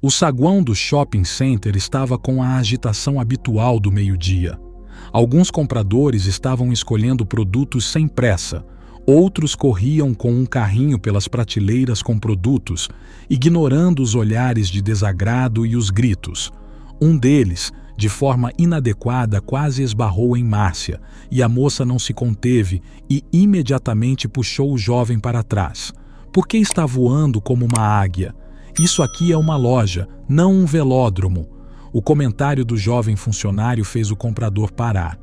O saguão do shopping center estava com a agitação habitual do meio-dia. Alguns compradores estavam escolhendo produtos sem pressa, outros corriam com um carrinho pelas prateleiras com produtos, ignorando os olhares de desagrado e os gritos. Um deles, de forma inadequada, quase esbarrou em Márcia, e a moça não se conteve e imediatamente puxou o jovem para trás. Por que está voando como uma águia? Isso aqui é uma loja, não um velódromo. O comentário do jovem funcionário fez o comprador parar.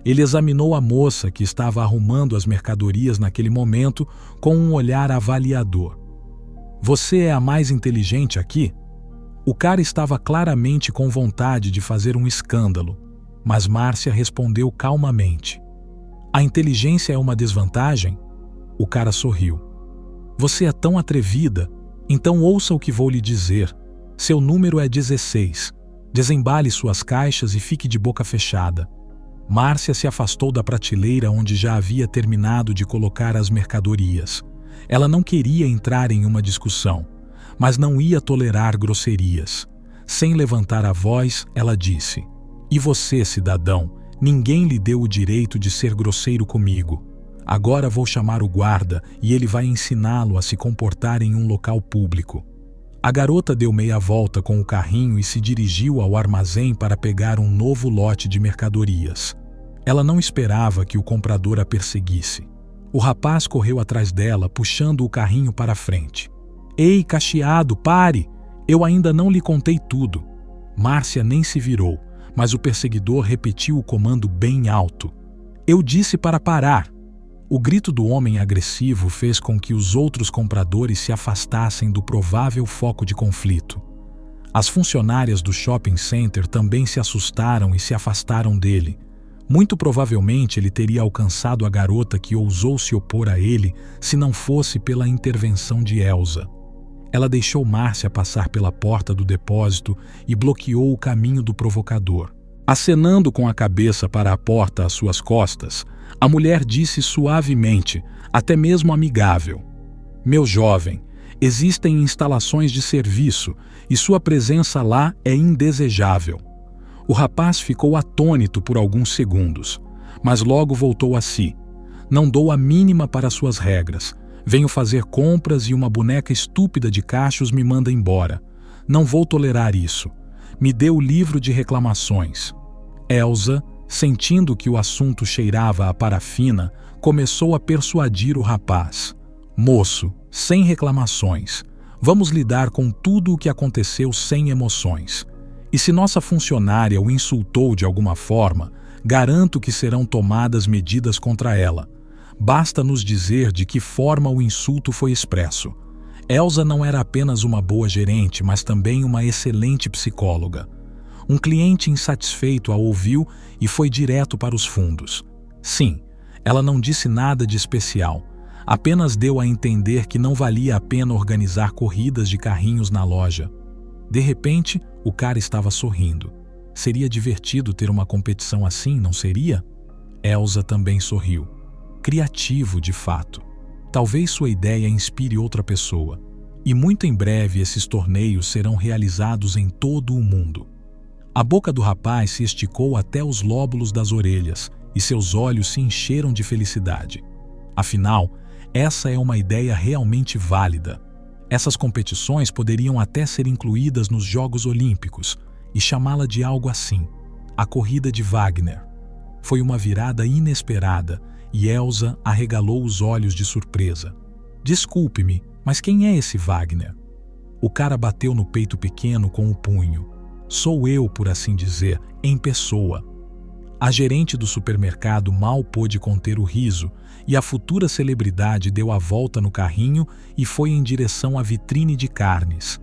Ele examinou a moça que estava arrumando as mercadorias naquele momento com um olhar avaliador. Você é a mais inteligente aqui? O cara estava claramente com vontade de fazer um escândalo, mas Márcia respondeu calmamente. A inteligência é uma desvantagem? O cara sorriu. Você é tão atrevida, então ouça o que vou lhe dizer. Seu número é 16. Desembale suas caixas e fique de boca fechada. Márcia se afastou da prateleira onde já havia terminado de colocar as mercadorias. Ela não queria entrar em uma discussão, mas não ia tolerar grosserias. Sem levantar a voz, ela disse: E você, cidadão, ninguém lhe deu o direito de ser grosseiro comigo. Agora vou chamar o guarda e ele vai ensiná-lo a se comportar em um local público. A garota deu meia volta com o carrinho e se dirigiu ao armazém para pegar um novo lote de mercadorias. Ela não esperava que o comprador a perseguisse. O rapaz correu atrás dela, puxando o carrinho para frente. Ei, cacheado, pare! Eu ainda não lhe contei tudo. Márcia nem se virou, mas o perseguidor repetiu o comando bem alto. Eu disse para parar! O grito do homem agressivo fez com que os outros compradores se afastassem do provável foco de conflito. As funcionárias do shopping center também se assustaram e se afastaram dele. Muito provavelmente ele teria alcançado a garota que ousou se opor a ele se não fosse pela intervenção de Elsa. Ela deixou Márcia passar pela porta do depósito e bloqueou o caminho do provocador. Acenando com a cabeça para a porta às suas costas, a mulher disse suavemente, até mesmo amigável: Meu jovem, existem instalações de serviço e sua presença lá é indesejável. O rapaz ficou atônito por alguns segundos, mas logo voltou a si. Não dou a mínima para suas regras. Venho fazer compras e uma boneca estúpida de cachos me manda embora. Não vou tolerar isso. Me dê o livro de reclamações. Elsa, sentindo que o assunto cheirava a parafina, começou a persuadir o rapaz. Moço, sem reclamações. Vamos lidar com tudo o que aconteceu sem emoções. E se nossa funcionária o insultou de alguma forma, garanto que serão tomadas medidas contra ela. Basta nos dizer de que forma o insulto foi expresso. Elsa não era apenas uma boa gerente, mas também uma excelente psicóloga. Um cliente insatisfeito a ouviu e foi direto para os fundos. Sim, ela não disse nada de especial, apenas deu a entender que não valia a pena organizar corridas de carrinhos na loja. De repente, o cara estava sorrindo. Seria divertido ter uma competição assim, não seria? Elsa também sorriu. Criativo, de fato. Talvez sua ideia inspire outra pessoa. E muito em breve esses torneios serão realizados em todo o mundo. A boca do rapaz se esticou até os lóbulos das orelhas e seus olhos se encheram de felicidade. Afinal, essa é uma ideia realmente válida. Essas competições poderiam até ser incluídas nos Jogos Olímpicos e chamá-la de algo assim: a Corrida de Wagner. Foi uma virada inesperada e Elsa arregalou os olhos de surpresa. Desculpe-me, mas quem é esse Wagner? O cara bateu no peito pequeno com o punho. Sou eu, por assim dizer, em pessoa. A gerente do supermercado mal pôde conter o riso e a futura celebridade deu a volta no carrinho e foi em direção à vitrine de carnes.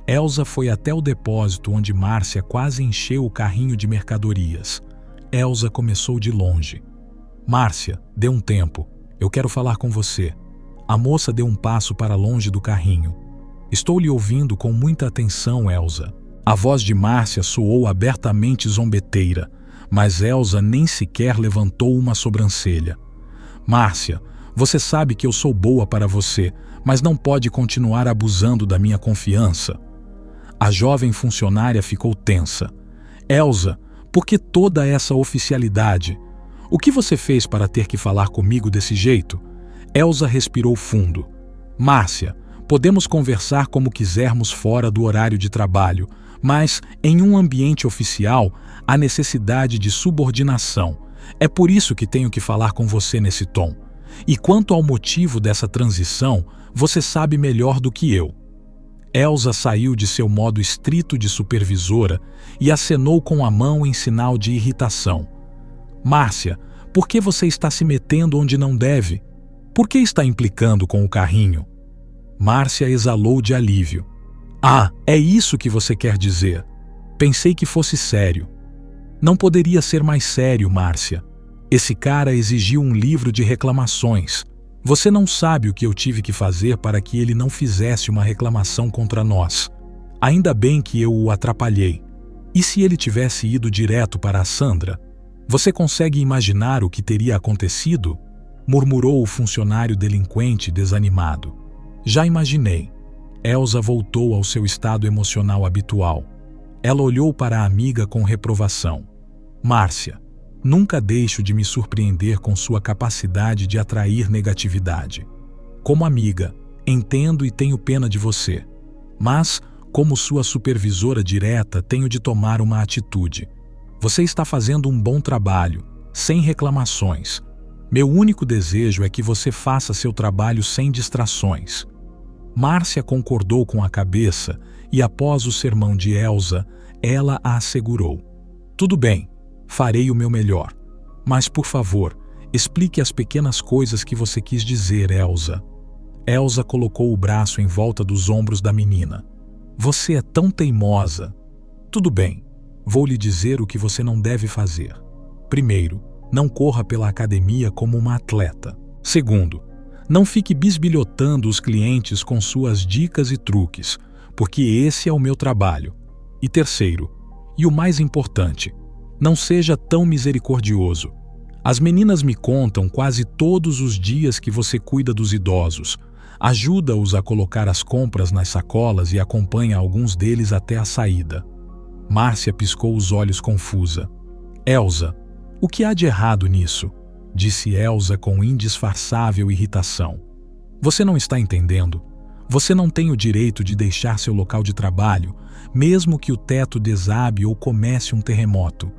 Elsa foi até o depósito onde Márcia quase encheu o carrinho de mercadorias. Elsa começou de longe. Márcia, dê um tempo. Eu quero falar com você. A moça deu um passo para longe do carrinho. Estou lhe ouvindo com muita atenção, Elsa. A voz de Márcia soou abertamente zombeteira, mas Elsa nem sequer levantou uma sobrancelha. Márcia, você sabe que eu sou boa para você, mas não pode continuar abusando da minha confiança. A jovem funcionária ficou tensa. Elsa, por que toda essa oficialidade? O que você fez para ter que falar comigo desse jeito? Elsa respirou fundo. Márcia, podemos conversar como quisermos fora do horário de trabalho, mas, em um ambiente oficial, há necessidade de subordinação. É por isso que tenho que falar com você nesse tom. E quanto ao motivo dessa transição, você sabe melhor do que eu. Elsa saiu de seu modo estrito de supervisora e acenou com a mão em sinal de irritação. Márcia, por que você está se metendo onde não deve? Por que está implicando com o carrinho? Márcia exalou de alívio. Ah, é isso que você quer dizer. Pensei que fosse sério. Não poderia ser mais sério, Márcia. Esse cara exigiu um livro de reclamações. Você não sabe o que eu tive que fazer para que ele não fizesse uma reclamação contra nós. Ainda bem que eu o atrapalhei. E se ele tivesse ido direto para a Sandra? Você consegue imaginar o que teria acontecido? Murmurou o funcionário delinquente desanimado. Já imaginei. Elsa voltou ao seu estado emocional habitual. Ela olhou para a amiga com reprovação. Márcia, nunca deixo de me surpreender com sua capacidade de atrair negatividade. Como amiga, entendo e tenho pena de você. Mas, como sua supervisora direta, tenho de tomar uma atitude. Você está fazendo um bom trabalho, sem reclamações. Meu único desejo é que você faça seu trabalho sem distrações. Márcia concordou com a cabeça e, após o sermão de Elsa, ela a assegurou. Tudo bem, farei o meu melhor. Mas, por favor, explique as pequenas coisas que você quis dizer, Elsa. Elsa colocou o braço em volta dos ombros da menina. Você é tão teimosa. Tudo bem, vou lhe dizer o que você não deve fazer. Primeiro, não corra pela academia como uma atleta. Segundo, não fique bisbilhotando os clientes com suas dicas e truques, porque esse é o meu trabalho. E terceiro, e o mais importante, não seja tão misericordioso. As meninas me contam quase todos os dias que você cuida dos idosos, ajuda-os a colocar as compras nas sacolas e acompanha alguns deles até a saída. Márcia piscou os olhos confusa. Elsa, o que há de errado nisso? Disse Elsa com indisfarçável irritação. Você não está entendendo? Você não tem o direito de deixar seu local de trabalho, mesmo que o teto desabe ou comece um terremoto.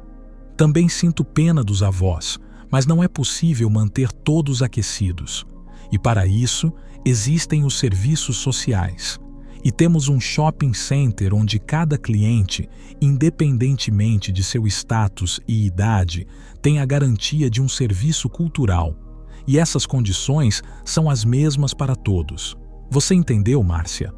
Também sinto pena dos avós, mas não é possível manter todos aquecidos. E para isso, existem os serviços sociais. E temos um shopping center onde cada cliente, independentemente de seu status e idade, tem a garantia de um serviço cultural. E essas condições são as mesmas para todos. Você entendeu, Márcia?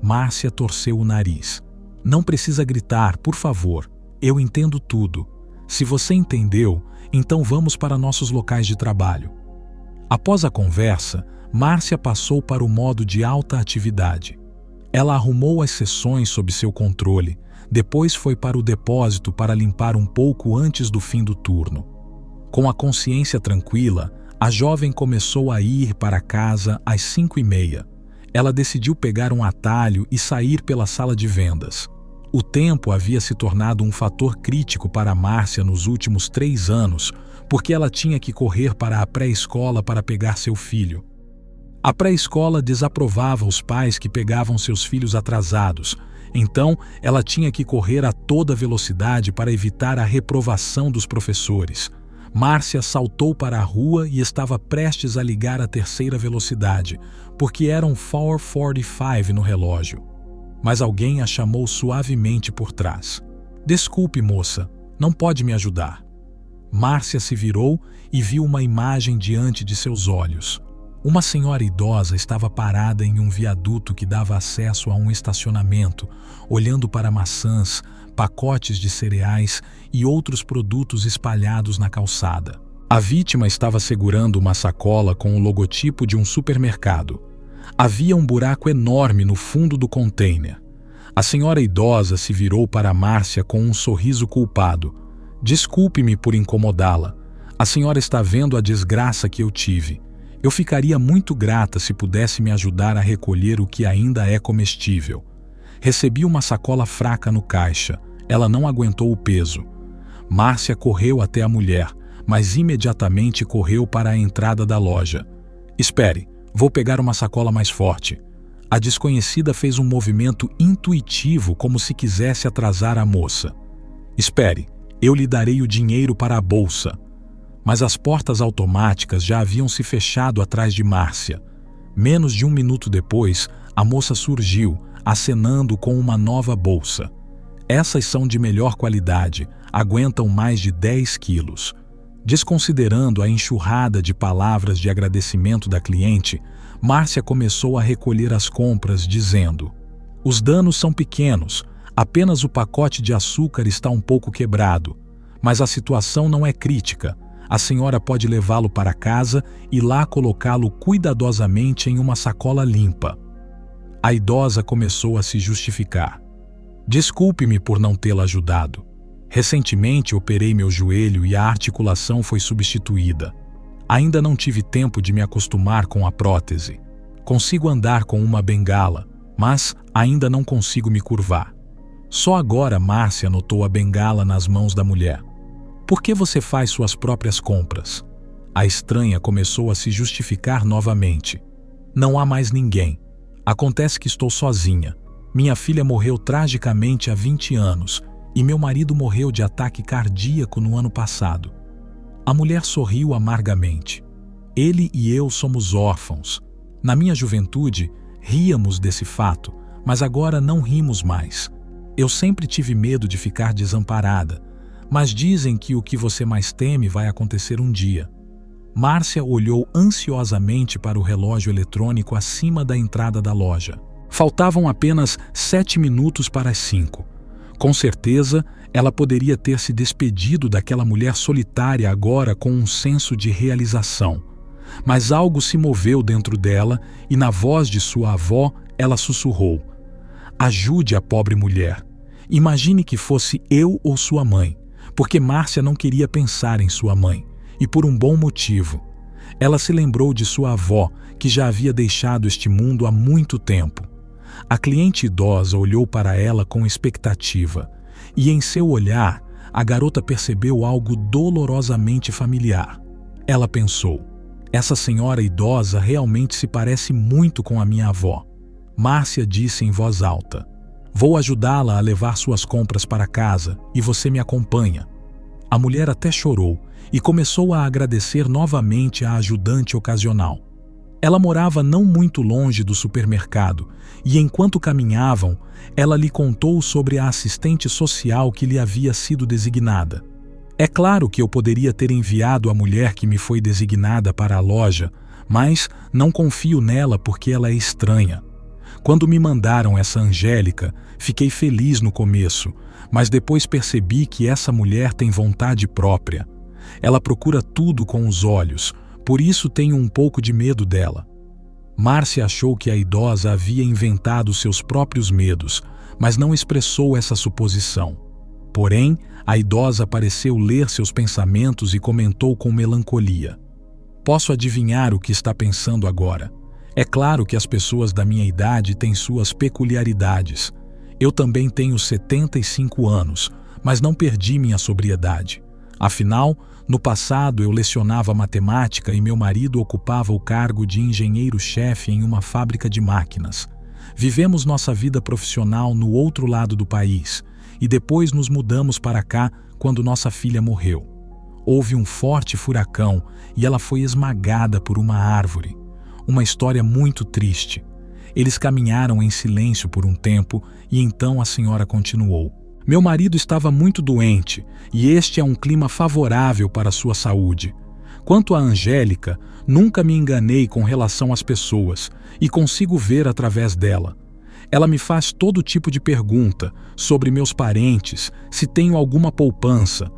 Márcia torceu o nariz. Não precisa gritar, por favor. Eu entendo tudo. Se você entendeu, então vamos para nossos locais de trabalho. Após a conversa, Márcia passou para o modo de alta atividade. Ela arrumou as sessões sob seu controle, depois foi para o depósito para limpar um pouco antes do fim do turno. Com a consciência tranquila, a jovem começou a ir para casa às 5h30. Ela decidiu pegar um atalho e sair pela sala de vendas. O tempo havia se tornado um fator crítico para Márcia nos últimos 3 anos, porque ela tinha que correr para a pré-escola para pegar seu filho. A pré-escola desaprovava os pais que pegavam seus filhos atrasados, então ela tinha que correr a toda velocidade para evitar a reprovação dos professores. Márcia saltou para a rua e estava prestes a ligar a terceira velocidade, porque eram 4:45 no relógio. Mas alguém a chamou suavemente por trás. Desculpe, moça, não pode me ajudar. Márcia se virou e viu uma imagem diante de seus olhos. Uma senhora idosa estava parada em um viaduto que dava acesso a um estacionamento, olhando para maçãs, pacotes de cereais e outros produtos espalhados na calçada. A vítima estava segurando uma sacola com o logotipo de um supermercado. Havia um buraco enorme no fundo do container. A senhora idosa se virou para Márcia com um sorriso culpado. Desculpe-me por incomodá-la. A senhora está vendo a desgraça que eu tive. Eu ficaria muito grata se pudesse me ajudar a recolher o que ainda é comestível. Recebi uma sacola fraca no caixa. Ela não aguentou o peso. Márcia correu até a mulher, mas imediatamente correu para a entrada da loja. Espere, vou pegar uma sacola mais forte. A desconhecida fez um movimento intuitivo como se quisesse atrasar a moça. Espere, eu lhe darei o dinheiro para a bolsa. Mas as portas automáticas já haviam se fechado atrás de Márcia. Menos de 1 minuto depois, a moça surgiu, acenando com uma nova bolsa. Essas são de melhor qualidade, aguentam mais de 10 quilos. Desconsiderando a enxurrada de palavras de agradecimento da cliente, Márcia começou a recolher as compras, dizendo: "Os danos são pequenos, apenas o pacote de açúcar está um pouco quebrado. Mas a situação não é crítica. A senhora pode levá-lo para casa e lá colocá-lo cuidadosamente em uma sacola limpa." A idosa começou a se justificar. "Desculpe-me por não tê-la ajudado. Recentemente operei meu joelho e a articulação foi substituída. Ainda não tive tempo de me acostumar com a prótese. Consigo andar com uma bengala, mas ainda não consigo me curvar." Só agora Márcia notou a bengala nas mãos da mulher. "Por que você faz suas próprias compras?" A estranha começou a se justificar novamente. "Não há mais ninguém. Acontece que estou sozinha. Minha filha morreu tragicamente há 20 anos e meu marido morreu de ataque cardíaco no ano passado." A mulher sorriu amargamente. "Ele e eu somos órfãos. Na minha juventude, ríamos desse fato, mas agora não rimos mais. Eu sempre tive medo de ficar desamparada, mas dizem que o que você mais teme vai acontecer um dia." Márcia olhou ansiosamente para o relógio eletrônico acima da entrada da loja. Faltavam apenas 7 minutos para as 5. Com certeza, ela poderia ter se despedido daquela mulher solitária agora com um senso de realização. Mas algo se moveu dentro dela e na voz de sua avó ela sussurrou: "Ajude a pobre mulher. Imagine que fosse eu ou sua mãe", porque Márcia não queria pensar em sua mãe, e por um bom motivo. Ela se lembrou de sua avó, que já havia deixado este mundo há muito tempo. A cliente idosa olhou para ela com expectativa, e em seu olhar, a garota percebeu algo dolorosamente familiar. Ela pensou: "Essa senhora idosa realmente se parece muito com a minha avó." Márcia disse em voz alta: "Vou ajudá-la a levar suas compras para casa e você me acompanha." A mulher até chorou e começou a agradecer novamente à ajudante ocasional. Ela morava não muito longe do supermercado e, enquanto caminhavam, ela lhe contou sobre a assistente social que lhe havia sido designada. "É claro que eu poderia ter enviado a mulher que me foi designada para a loja, mas não confio nela porque ela é estranha. Quando me mandaram essa Angélica, fiquei feliz no começo, mas depois percebi que essa mulher tem vontade própria. Ela procura tudo com os olhos, por isso tenho um pouco de medo dela." Márcia achou que a idosa havia inventado seus próprios medos, mas não expressou essa suposição. Porém, a idosa pareceu ler seus pensamentos e comentou com melancolia: "Posso adivinhar o que está pensando agora. É claro que as pessoas da minha idade têm suas peculiaridades. Eu também tenho 75 anos, mas não perdi minha sobriedade. Afinal, no passado eu lecionava matemática e meu marido ocupava o cargo de engenheiro-chefe em uma fábrica de máquinas. Vivemos nossa vida profissional no outro lado do país e depois nos mudamos para cá quando nossa filha morreu. Houve um forte furacão e ela foi esmagada por uma árvore. Uma história muito triste. Eles caminharam em silêncio por um tempo e então a senhora continuou: "Meu marido estava muito doente e este é um clima favorável para sua saúde. Quanto a Angélica, nunca me enganei com relação às pessoas e consigo ver através dela. Ela me faz todo tipo de pergunta sobre meus parentes, se tenho alguma poupança.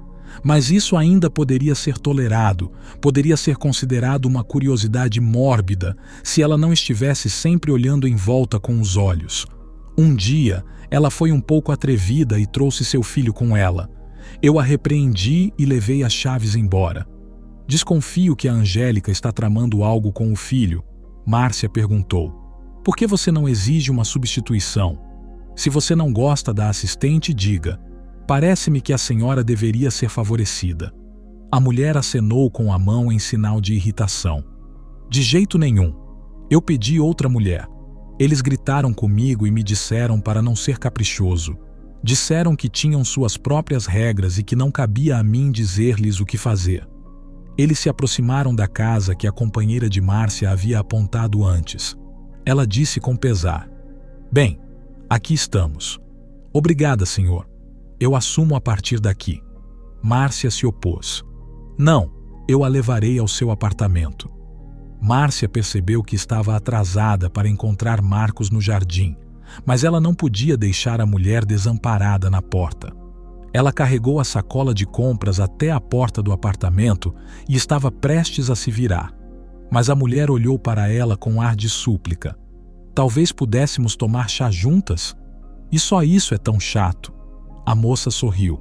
Mas isso ainda poderia ser tolerado, poderia ser considerado uma curiosidade mórbida se ela não estivesse sempre olhando em volta com os olhos. Um dia, ela foi um pouco atrevida e trouxe seu filho com ela. Eu a repreendi e levei as chaves embora. Desconfio que a Angélica está tramando algo com o filho." Márcia perguntou: "Por que você não exige uma substituição?" Se você não gosta da assistente, diga: parece-me que a senhora deveria ser favorecida. A mulher acenou com a mão em sinal de irritação. De jeito nenhum. Eu pedi outra mulher. Eles gritaram comigo e me disseram para não ser caprichoso. Disseram que tinham suas próprias regras e que não cabia a mim dizer-lhes o que fazer. Eles se aproximaram da casa que a companheira de Márcia havia apontado antes. Ela disse com pesar: bem, aqui estamos. Obrigada, senhor. Eu assumo a partir daqui. Márcia se opôs. Não, eu a levarei ao seu apartamento. Márcia percebeu que estava atrasada para encontrar Marcos no jardim, mas ela não podia deixar a mulher desamparada na porta. Ela carregou a sacola de compras até a porta do apartamento e estava prestes a se virar. Mas a mulher olhou para ela com ar de súplica. Talvez pudéssemos tomar chá juntas? E só isso é tão chato. A moça sorriu.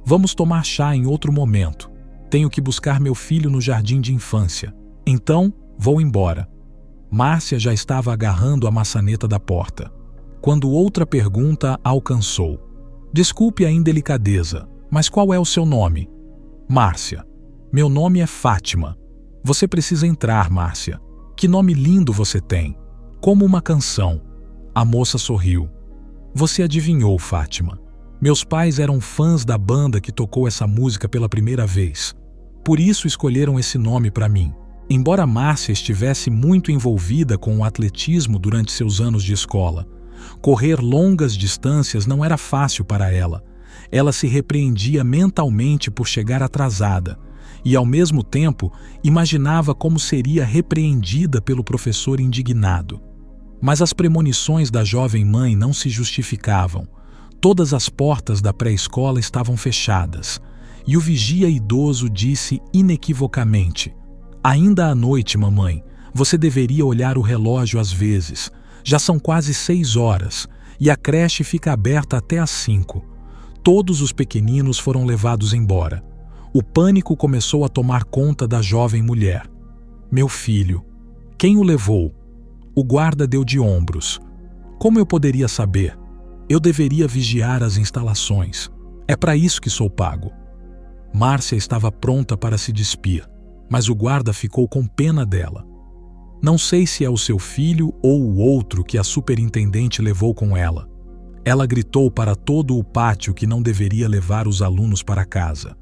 Vamos tomar chá em outro momento. Tenho que buscar meu filho no jardim de infância. Então, vou embora. Márcia já estava agarrando a maçaneta da porta, quando outra pergunta a alcançou. Desculpe a indelicadeza, mas qual é o seu nome? Márcia. Meu nome é Fátima. Você precisa entrar, Márcia. Que nome lindo você tem. Como uma canção. A moça sorriu. Você adivinhou, Fátima. Meus pais eram fãs da banda que tocou essa música pela primeira vez. Por isso escolheram esse nome para mim. Embora Márcia estivesse muito envolvida com o atletismo durante seus anos de escola, correr longas distâncias não era fácil para ela. Ela se repreendia mentalmente por chegar atrasada e, ao mesmo tempo, imaginava como seria repreendida pelo professor indignado. Mas as premonições da jovem mãe não se justificavam. Todas as portas da pré-escola estavam fechadas, e o vigia idoso disse inequivocamente: ainda à noite, mamãe, você deveria olhar o relógio às vezes. Já são quase 6 horas, e a creche fica aberta até às 5. Todos os pequeninos foram levados embora. O pânico começou a tomar conta da jovem mulher. Meu filho. Quem o levou? O guarda deu de ombros. Como eu poderia saber? Eu deveria vigiar as instalações. É para isso que sou pago. Márcia estava pronta para se despir, mas o guarda ficou com pena dela. Não sei se é o seu filho ou o outro que a superintendente levou com ela. Ela gritou para todo o pátio que não deveria levar os alunos para casa.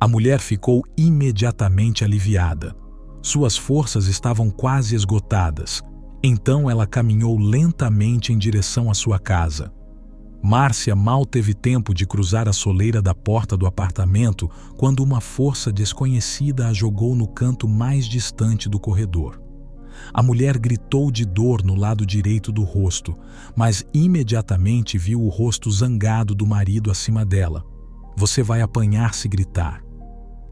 A mulher ficou imediatamente aliviada. Suas forças estavam quase esgotadas. Então ela caminhou lentamente em direção à sua casa. Márcia mal teve tempo de cruzar a soleira da porta do apartamento quando uma força desconhecida a jogou no canto mais distante do corredor. A mulher gritou de dor no lado direito do rosto, mas imediatamente viu o rosto zangado do marido acima dela. Você vai apanhar se gritar.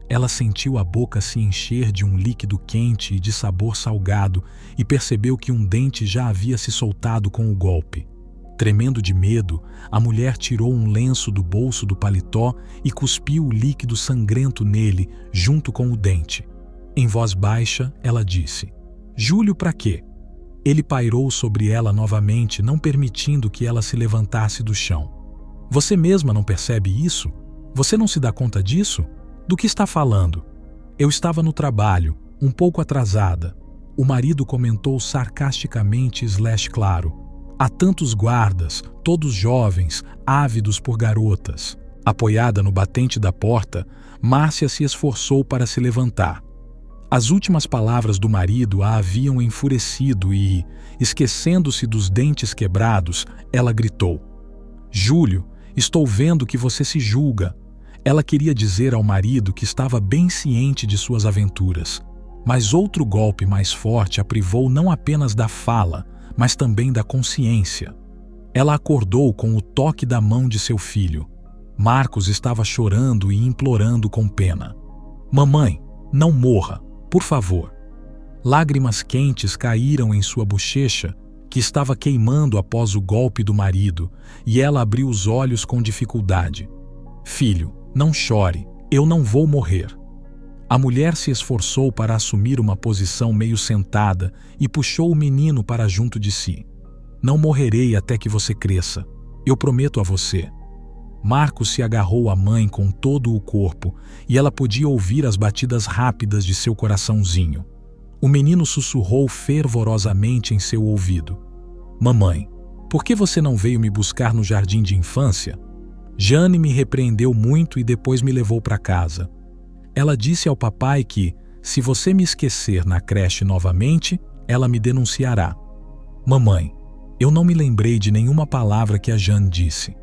Ela sentiu a boca se encher de um líquido quente e de sabor salgado e percebeu que um dente já havia se soltado com o golpe. Tremendo de medo, a mulher tirou um lenço do bolso do paletó e cuspiu o líquido sangrento nele, junto com o dente. Em voz baixa, ela disse: Júlio, para quê? Ele pairou sobre ela novamente, não permitindo que ela se levantasse do chão. Você mesma não percebe isso? Você não se dá conta disso? Do que está falando? Eu estava no trabalho, um pouco atrasada. O marido comentou sarcasticamente /claro. Há tantos guardas, todos jovens, ávidos por garotas. Apoiada no batente da porta, Márcia se esforçou para se levantar. As últimas palavras do marido a haviam enfurecido e, esquecendo-se dos dentes quebrados, ela gritou: Júlio, estou vendo que você se julga. Ela queria dizer ao marido que estava bem ciente de suas aventuras. Mas outro golpe mais forte a privou não apenas da fala, mas também da consciência. Ela acordou com o toque da mão de seu filho. Marcos estava chorando e implorando com pena. Mamãe, não morra, por favor. Lágrimas quentes caíram em sua bochecha, que estava queimando após o golpe do marido, e ela abriu os olhos com dificuldade. Filho, não chore, eu não vou morrer. A mulher se esforçou para assumir uma posição meio sentada e puxou o menino para junto de si. Não morrerei até que você cresça. Eu prometo a você. Marcos se agarrou à mãe com todo o corpo e ela podia ouvir as batidas rápidas de seu coraçãozinho. O menino sussurrou fervorosamente em seu ouvido: Mamãe, por que você não veio me buscar no jardim de infância? Jane me repreendeu muito e depois me levou para casa. Ela disse ao papai que, se você me esquecer na creche novamente, ela me denunciará. Mamãe, eu não me lembrei de nenhuma palavra que a Jane disse.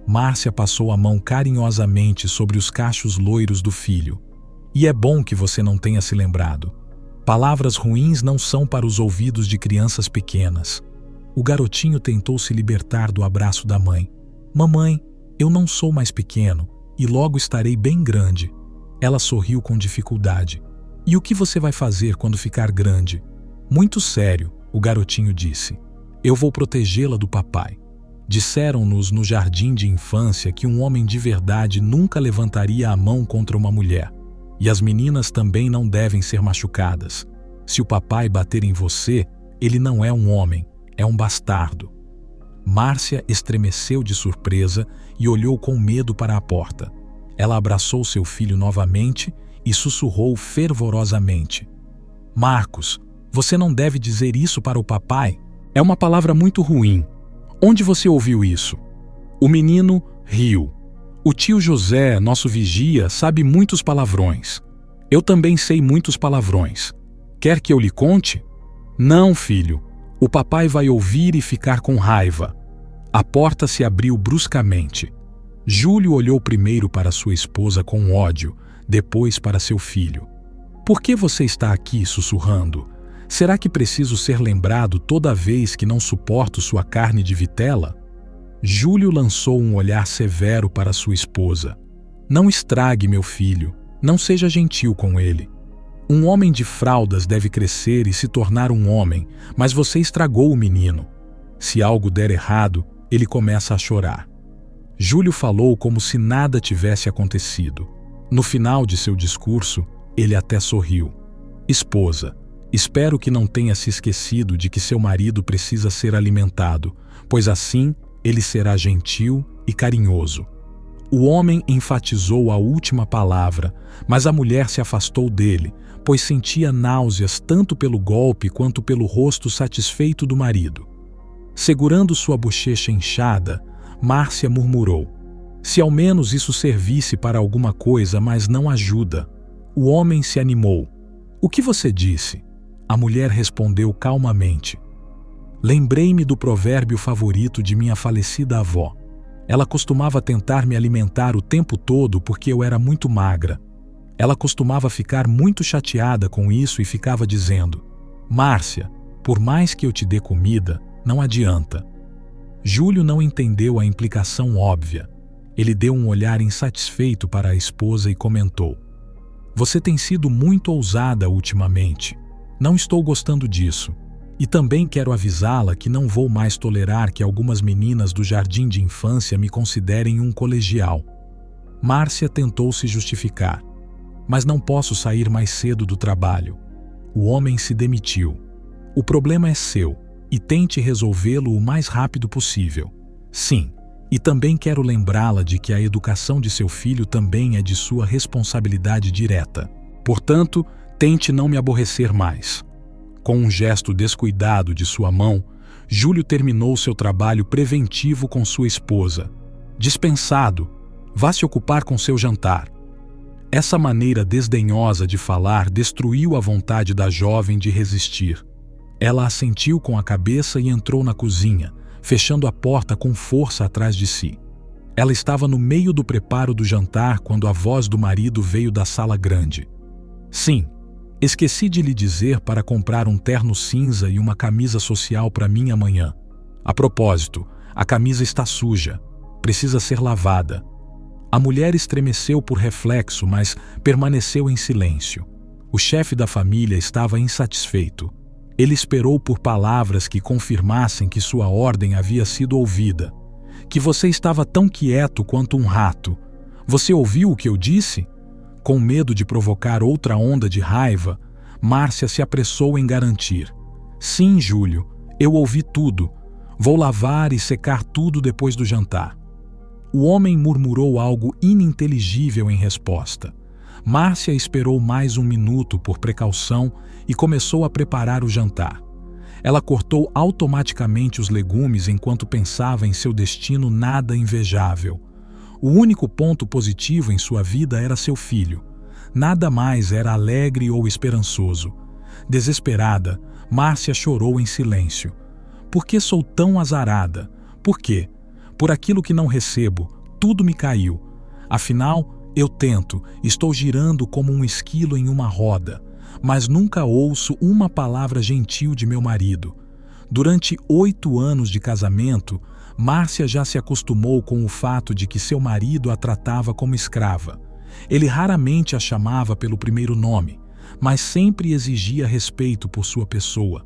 Márcia passou a mão carinhosamente sobre os cachos loiros do filho. E é bom que você não tenha se lembrado. Palavras ruins não são para os ouvidos de crianças pequenas. O garotinho tentou se libertar do abraço da mãe. Mamãe, eu não sou mais pequeno e logo estarei bem grande. Ela sorriu com dificuldade. E o que você vai fazer quando ficar grande? Muito sério, o garotinho disse. Eu vou protegê-la do papai. Disseram-nos no jardim de infância que um homem de verdade nunca levantaria a mão contra uma mulher. E as meninas também não devem ser machucadas. Se o papai bater em você, ele não é um homem, é um bastardo. Márcia estremeceu de surpresa e olhou com medo para a porta. Ela abraçou seu filho novamente e sussurrou fervorosamente: Marcos, você não deve dizer isso para o papai. É uma palavra muito ruim. Onde você ouviu isso? O menino riu. O tio José, nosso vigia, sabe muitos palavrões. Eu também sei muitos palavrões. Quer que eu lhe conte? Não, filho. O papai vai ouvir e ficar com raiva. A porta se abriu bruscamente. Júlio olhou primeiro para sua esposa com ódio, depois para seu filho. Por que você está aqui sussurrando? Será que preciso ser lembrado toda vez que não suporto sua carne de vitela? Júlio lançou um olhar severo para sua esposa. Não estrague meu filho, não seja gentil com ele. Um homem de fraldas deve crescer e se tornar um homem, mas você estragou o menino. Se algo der errado, ele começa a chorar. Júlio falou como se nada tivesse acontecido. No final de seu discurso, ele até sorriu. Esposa, espero que não tenha se esquecido de que seu marido precisa ser alimentado, pois assim ele será gentil e carinhoso. O homem enfatizou a última palavra, mas a mulher se afastou dele, pois sentia náuseas tanto pelo golpe quanto pelo rosto satisfeito do marido. Segurando sua bochecha inchada, Márcia murmurou: se ao menos isso servisse para alguma coisa, mas não ajuda. O homem se animou. O que você disse? A mulher respondeu calmamente: lembrei-me do provérbio favorito de minha falecida avó. Ela costumava tentar me alimentar o tempo todo porque eu era muito magra. Ela costumava ficar muito chateada com isso e ficava dizendo: Márcia, por mais que eu te dê comida, não adianta. Júlio não entendeu a implicação óbvia. Ele deu um olhar insatisfeito para a esposa e comentou: você tem sido muito ousada ultimamente. Não estou gostando disso. E também quero avisá-la que não vou mais tolerar que algumas meninas do jardim de infância me considerem um colegial. Márcia tentou se justificar. Mas não posso sair mais cedo do trabalho. O homem se demitiu. O problema é seu, e tente resolvê-lo o mais rápido possível. Sim, e também quero lembrá-la de que a educação de seu filho também é de sua responsabilidade direta. Portanto, tente não me aborrecer mais. Com um gesto descuidado de sua mão, Júlio terminou seu trabalho preventivo com sua esposa. Dispensado, vá se ocupar com seu jantar. Essa maneira desdenhosa de falar destruiu a vontade da jovem de resistir. Ela assentiu com a cabeça e entrou na cozinha, fechando a porta com força atrás de si. Ela estava no meio do preparo do jantar quando a voz do marido veio da sala grande. Sim, esqueci de lhe dizer para comprar um terno cinza e uma camisa social para mim amanhã. A propósito, a camisa está suja. Precisa ser lavada. A mulher estremeceu por reflexo, mas permaneceu em silêncio. O chefe da família estava insatisfeito. Ele esperou por palavras que confirmassem que sua ordem havia sido ouvida. Que você estava tão quieto quanto um rato. Você ouviu o que eu disse? Com medo de provocar outra onda de raiva, Márcia se apressou em garantir. Sim, Júlio, eu ouvi tudo. Vou lavar e secar tudo depois do jantar. O homem murmurou algo ininteligível em resposta. Márcia esperou mais um minuto por precaução e começou a preparar o jantar. Ela cortou automaticamente os legumes enquanto pensava em seu destino nada invejável. O único ponto positivo em sua vida era seu filho. Nada mais era alegre ou esperançoso. Desesperada, Márcia chorou em silêncio. Por que sou tão azarada? Por quê? Por aquilo que não recebo, tudo me caiu. Afinal, eu tento, estou girando como um esquilo em uma roda, mas nunca ouço uma palavra gentil de meu marido. Durante 8 anos de casamento, Márcia já se acostumou com o fato de que seu marido a tratava como escrava. Ele raramente a chamava pelo primeiro nome, mas sempre exigia respeito por sua pessoa.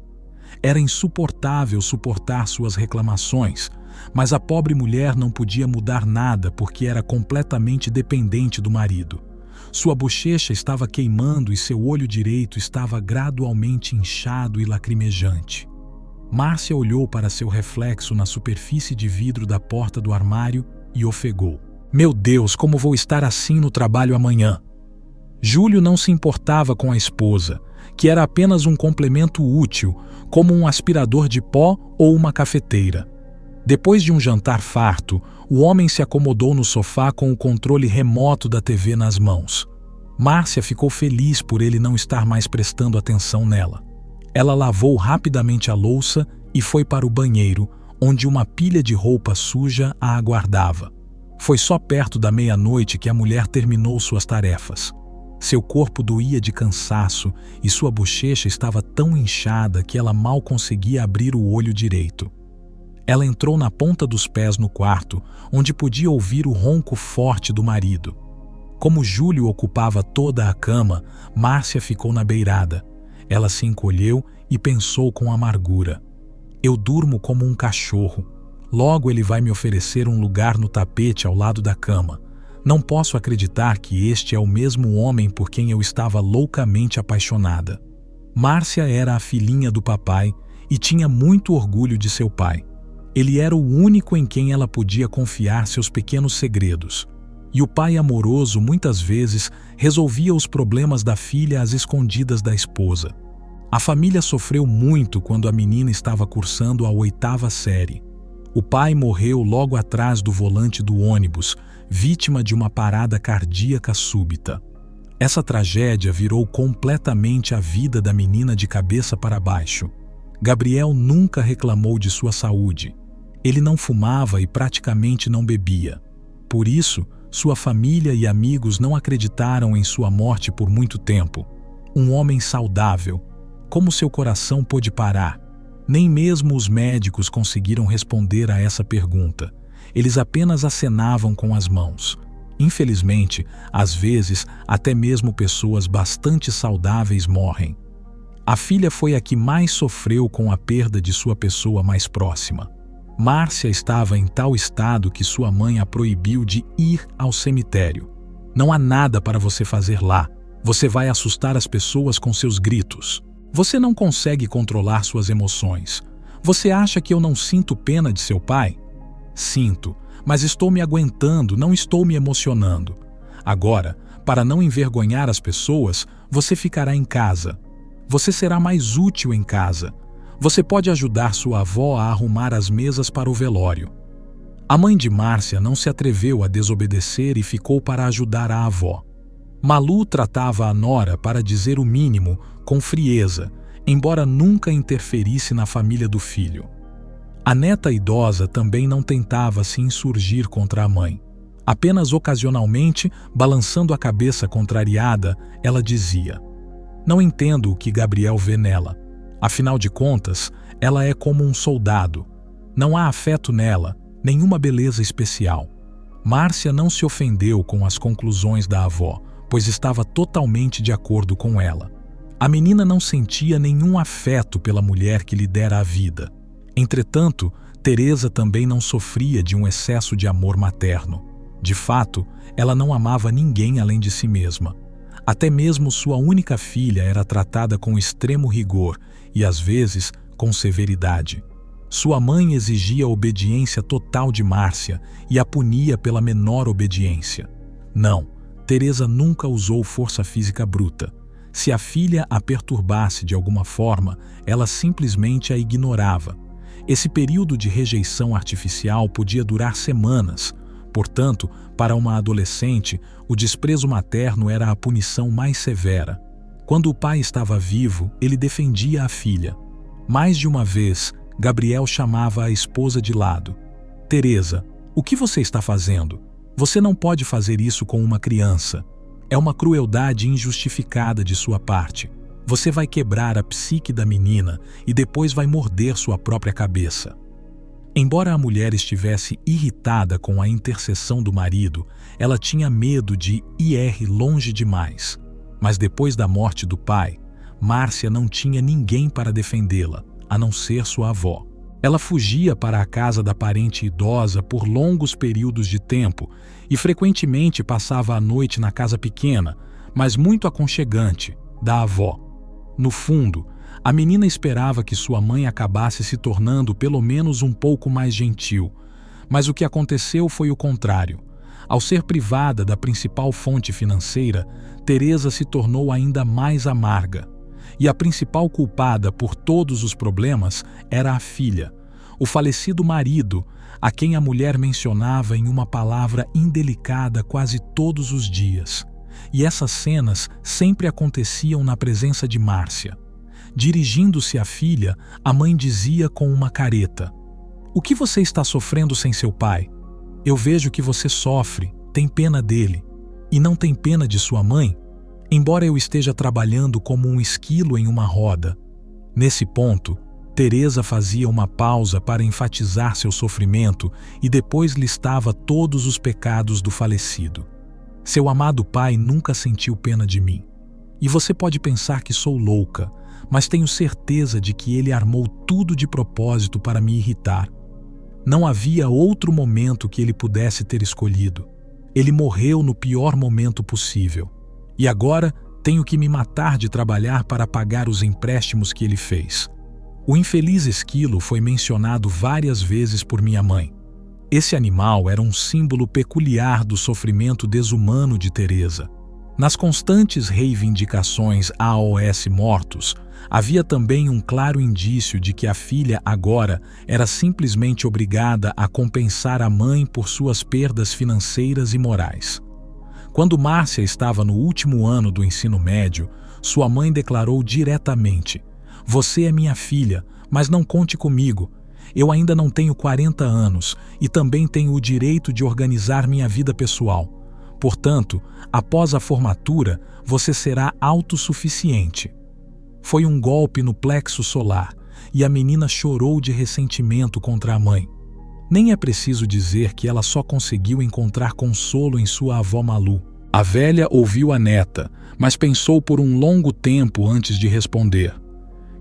Era insuportável suportar suas reclamações, mas a pobre mulher não podia mudar nada porque era completamente dependente do marido. Sua bochecha estava queimando e seu olho direito estava gradualmente inchado e lacrimejante. Márcia olhou para seu reflexo na superfície de vidro da porta do armário e ofegou. Meu Deus, como vou estar assim no trabalho amanhã? Júlio não se importava com a esposa, que era apenas um complemento útil, como um aspirador de pó ou uma cafeteira. Depois de um jantar farto, o homem se acomodou no sofá com o controle remoto da TV nas mãos. Márcia ficou feliz por ele não estar mais prestando atenção nela. Ela lavou rapidamente a louça e foi para o banheiro, onde uma pilha de roupa suja a aguardava. Foi só perto da meia-noite que a mulher terminou suas tarefas. Seu corpo doía de cansaço e sua bochecha estava tão inchada que ela mal conseguia abrir o olho direito. Ela entrou na ponta dos pés no quarto, onde podia ouvir o ronco forte do marido. Como Júlio ocupava toda a cama, Márcia ficou na beirada. Ela se encolheu e pensou com amargura. Eu durmo como um cachorro. Logo ele vai me oferecer um lugar no tapete ao lado da cama. Não posso acreditar que este é o mesmo homem por quem eu estava loucamente apaixonada. Márcia era a filhinha do papai e tinha muito orgulho de seu pai. Ele era o único em quem ela podia confiar seus pequenos segredos. E o pai amoroso muitas vezes resolvia os problemas da filha às escondidas da esposa. A família sofreu muito quando a menina estava cursando a 8ª série. O pai morreu logo atrás do volante do ônibus, vítima de uma parada cardíaca súbita. Essa tragédia virou completamente a vida da menina de cabeça para baixo. Gabriel nunca reclamou de sua saúde. Ele não fumava e praticamente não bebia. Por isso, sua família e amigos não acreditaram em sua morte por muito tempo. Um homem saudável. Como seu coração pôde parar? Nem mesmo os médicos conseguiram responder a essa pergunta. Eles apenas acenavam com as mãos. Infelizmente, às vezes, até mesmo pessoas bastante saudáveis morrem. A filha foi a que mais sofreu com a perda de sua pessoa mais próxima. Márcia estava em tal estado que sua mãe a proibiu de ir ao cemitério. Não há nada para você fazer lá. Você vai assustar as pessoas com seus gritos. Você não consegue controlar suas emoções. Você acha que eu não sinto pena de seu pai? Sinto, mas estou me aguentando, não estou me emocionando. Agora, para não envergonhar as pessoas, você ficará em casa. Você será mais útil em casa. Você pode ajudar sua avó a arrumar as mesas para o velório. A mãe de Márcia não se atreveu a desobedecer e ficou para ajudar a avó. Malu tratava a nora, para dizer o mínimo, com frieza, embora nunca interferisse na família do filho. A neta idosa também não tentava se insurgir contra a mãe. Apenas ocasionalmente, balançando a cabeça contrariada, ela dizia: "Não entendo o que Gabriel vê nela. Afinal de contas, ela é como um soldado. Não há afeto nela, nenhuma beleza especial." Márcia não se ofendeu com as conclusões da avó, pois estava totalmente de acordo com ela. A menina não sentia nenhum afeto pela mulher que lhe dera a vida. Entretanto, Teresa também não sofria de um excesso de amor materno. De fato, ela não amava ninguém além de si mesma. Até mesmo sua única filha era tratada com extremo rigor e, às vezes, com severidade. Sua mãe exigia a obediência total de Márcia e a punia pela menor obediência. Não, Teresa nunca usou força física bruta. Se a filha a perturbasse de alguma forma, ela simplesmente a ignorava. Esse período de rejeição artificial podia durar semanas. Portanto, para uma adolescente, o desprezo materno era a punição mais severa. Quando o pai estava vivo, ele defendia a filha. Mais de uma vez, Gabriel chamava a esposa de lado. Teresa, o que você está fazendo? Você não pode fazer isso com uma criança. É uma crueldade injustificada de sua parte. Você vai quebrar a psique da menina e depois vai morder sua própria cabeça. Embora a mulher estivesse irritada com a intercessão do marido, ela tinha medo de ir longe demais. Mas depois da morte do pai, Márcia não tinha ninguém para defendê-la, a não ser sua avó. Ela fugia para a casa da parente idosa por longos períodos de tempo e frequentemente passava a noite na casa pequena, mas muito aconchegante, da avó. No fundo, a menina esperava que sua mãe acabasse se tornando pelo menos um pouco mais gentil, mas o que aconteceu foi o contrário. Ao ser privada da principal fonte financeira, Teresa se tornou ainda mais amarga. E a principal culpada por todos os problemas era a filha, o falecido marido, a quem a mulher mencionava em uma palavra indelicada quase todos os dias. E essas cenas sempre aconteciam na presença de Márcia. Dirigindo-se à filha, a mãe dizia com uma careta: "O que você está sofrendo sem seu pai? Eu vejo que você sofre, tem pena dele. E não tem pena de sua mãe? Embora eu esteja trabalhando como um esquilo em uma roda." Nesse ponto, Teresa fazia uma pausa para enfatizar seu sofrimento e depois listava todos os pecados do falecido. "Seu amado pai nunca sentiu pena de mim. E você pode pensar que sou louca, mas tenho certeza de que ele armou tudo de propósito para me irritar. Não havia outro momento que ele pudesse ter escolhido. Ele morreu no pior momento possível. E agora tenho que me matar de trabalhar para pagar os empréstimos que ele fez." O infeliz esquilo foi mencionado várias vezes por minha mãe. Esse animal era um símbolo peculiar do sofrimento desumano de Teresa. Nas constantes reivindicações aos mortos, havia também um claro indício de que a filha agora era simplesmente obrigada a compensar a mãe por suas perdas financeiras e morais. Quando Márcia estava no último ano do ensino médio, sua mãe declarou diretamente: "Você é minha filha, mas não conte comigo. Eu ainda não tenho 40 anos e também tenho o direito de organizar minha vida pessoal. Portanto, após a formatura, você será autossuficiente." Foi um golpe no plexo solar e a menina chorou de ressentimento contra a mãe. Nem é preciso dizer que ela só conseguiu encontrar consolo em sua avó Malu. A velha ouviu a neta, mas pensou por um longo tempo antes de responder: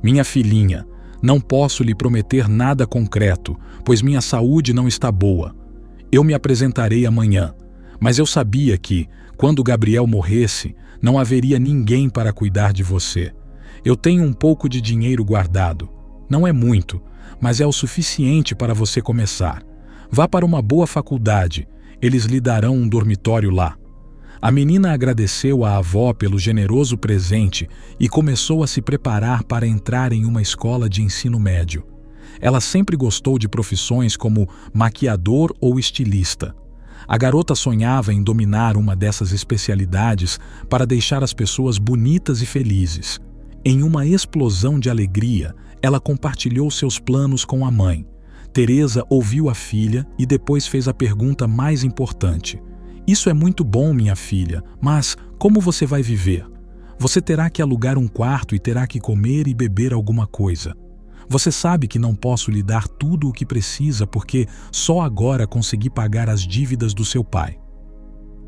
"Minha filhinha, não posso lhe prometer nada concreto, pois minha saúde não está boa. Eu me apresentarei amanhã, mas eu sabia que, quando Gabriel morresse, não haveria ninguém para cuidar de você. Eu tenho um pouco de dinheiro guardado. Não é muito, mas é o suficiente para você começar. Vá para uma boa faculdade, eles lhe darão um dormitório lá." A menina agradeceu à avó pelo generoso presente e começou a se preparar para entrar em uma escola de ensino médio. Ela sempre gostou de profissões como maquiador ou estilista. A garota sonhava em dominar uma dessas especialidades para deixar as pessoas bonitas e felizes. Em uma explosão de alegria, ela compartilhou seus planos com a mãe. Teresa ouviu a filha e depois fez a pergunta mais importante: "Isso é muito bom, minha filha, mas como você vai viver? Você terá que alugar um quarto e terá que comer e beber alguma coisa. Você sabe que não posso lhe dar tudo o que precisa porque só agora consegui pagar as dívidas do seu pai."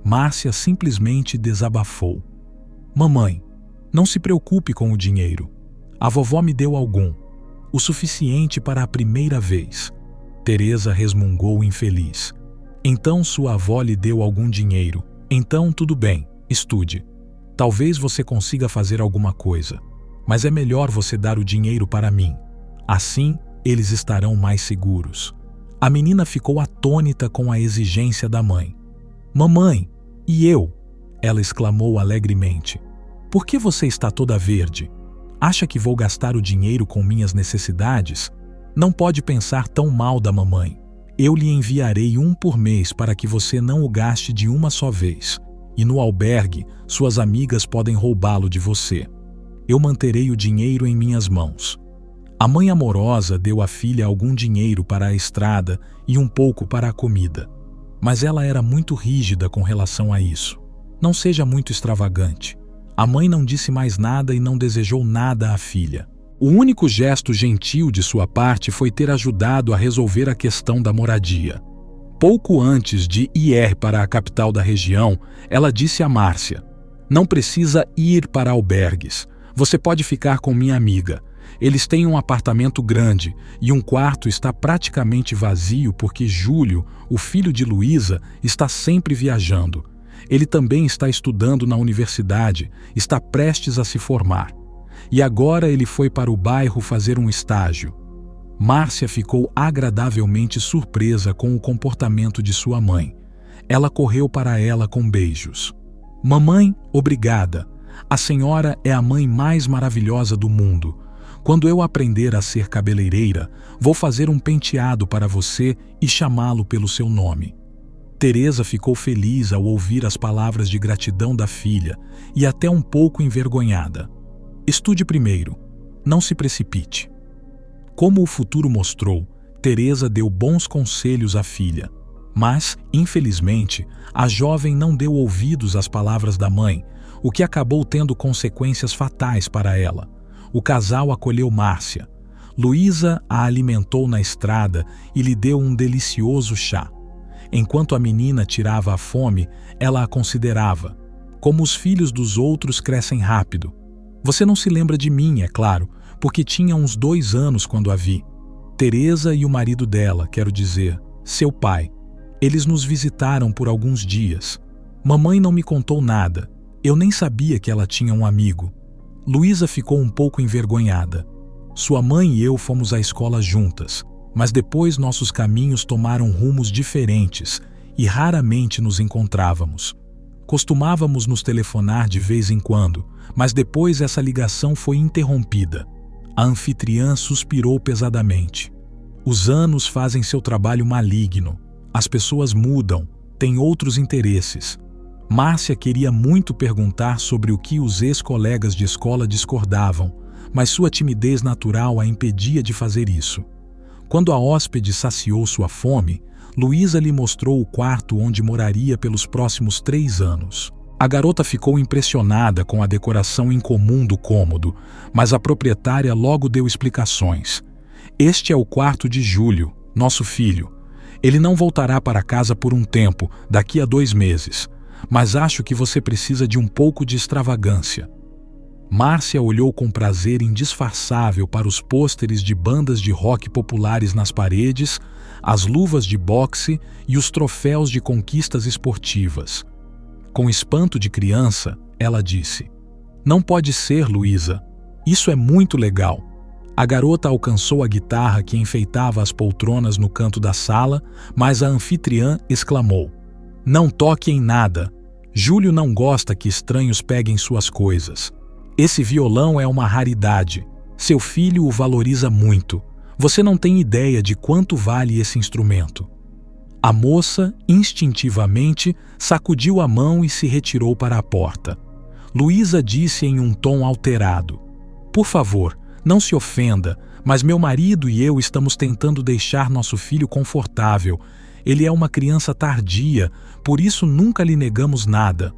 Márcia simplesmente desabafou: "Mamãe, não se preocupe com o dinheiro. A vovó me deu algum, o suficiente para a primeira vez." Teresa resmungou infeliz. "Então sua avó lhe deu algum dinheiro. Então tudo bem, estude. Talvez você consiga fazer alguma coisa. Mas é melhor você dar o dinheiro para mim. Assim, eles estarão mais seguros. A menina ficou atônita com a exigência da mãe. Mamãe, e eu? Ela exclamou alegremente. Por que você está toda verde? Acha que vou gastar o dinheiro com minhas necessidades? Não pode pensar tão mal da mamãe. Eu lhe enviarei 1 por mês para que você não o gaste de uma só vez. E no albergue, suas amigas podem roubá-lo de você. Eu manterei o dinheiro em minhas mãos. A mãe amorosa deu à filha algum dinheiro para a estrada e um pouco para a comida. Mas ela era muito rígida com relação a isso. Não seja muito extravagante. A mãe não disse mais nada e não desejou nada à filha. O único gesto gentil de sua parte foi ter ajudado a resolver a questão da moradia. Pouco antes de ir para a capital da região, ela disse a Márcia: "Não precisa ir para albergues. Você pode ficar com minha amiga. Eles têm um apartamento grande e um quarto está praticamente vazio porque Júlio, o filho de Luísa, está sempre viajando. Ele também está estudando na universidade, está prestes a se formar. E agora ele foi para o bairro fazer um estágio." Márcia ficou agradavelmente surpresa com o comportamento de sua mãe. Ela correu para ela com beijos. "Mamãe, obrigada. A senhora é a mãe mais maravilhosa do mundo. Quando eu aprender a ser cabeleireira, vou fazer um penteado para você e chamá-lo pelo seu nome." Teresa ficou feliz ao ouvir as palavras de gratidão da filha e até um pouco envergonhada. Estude primeiro. Não se precipite. Como o futuro mostrou, Teresa deu bons conselhos à filha. Mas, infelizmente, a jovem não deu ouvidos às palavras da mãe, o que acabou tendo consequências fatais para ela. O casal acolheu Márcia. Luísa a alimentou na estrada e lhe deu um delicioso chá. Enquanto a menina tirava a fome, ela a considerava: "Como os filhos dos outros crescem rápido. Você não se lembra de mim, é claro, porque tinha uns 2 anos quando a vi. Teresa e o marido dela, quero dizer, seu pai. Eles nos visitaram por alguns dias. Mamãe não me contou nada. Eu nem sabia que ela tinha um amigo." Luísa ficou um pouco envergonhada. Sua mãe e eu fomos à escola juntas, mas depois nossos caminhos tomaram rumos diferentes e raramente nos encontrávamos. Costumávamos nos telefonar de vez em quando, mas depois essa ligação foi interrompida. A anfitriã suspirou pesadamente. Os anos fazem seu trabalho maligno. As pessoas mudam, têm outros interesses. Márcia queria muito perguntar sobre o que os ex-colegas de escola discordavam, mas sua timidez natural a impedia de fazer isso. Quando a hóspede saciou sua fome, Luísa lhe mostrou o quarto onde moraria pelos próximos 3 anos. A garota ficou impressionada com a decoração incomum do cômodo, mas a proprietária logo deu explicações. "Este é o quarto de Júlio, nosso filho. Ele não voltará para casa por um tempo, daqui a 2 meses. Mas acho que você precisa de um pouco de extravagância." Márcia olhou com prazer indisfarçável para os pôsteres de bandas de rock populares nas paredes, as luvas de boxe e os troféus de conquistas esportivas. Com espanto de criança, ela disse: "Não pode ser, Luísa. Isso é muito legal." A garota alcançou a guitarra que enfeitava as poltronas no canto da sala, mas a anfitriã exclamou: "Não toque em nada. Júlio não gosta que estranhos peguem suas coisas. Esse violão é uma raridade. Seu filho o valoriza muito. Você não tem ideia de quanto vale esse instrumento." A moça, instintivamente, sacudiu a mão e se retirou para a porta. Luísa disse em um tom alterado: "Por favor, não se ofenda, mas meu marido e eu estamos tentando deixar nosso filho confortável. Ele é uma criança tardia, por isso nunca lhe negamos nada."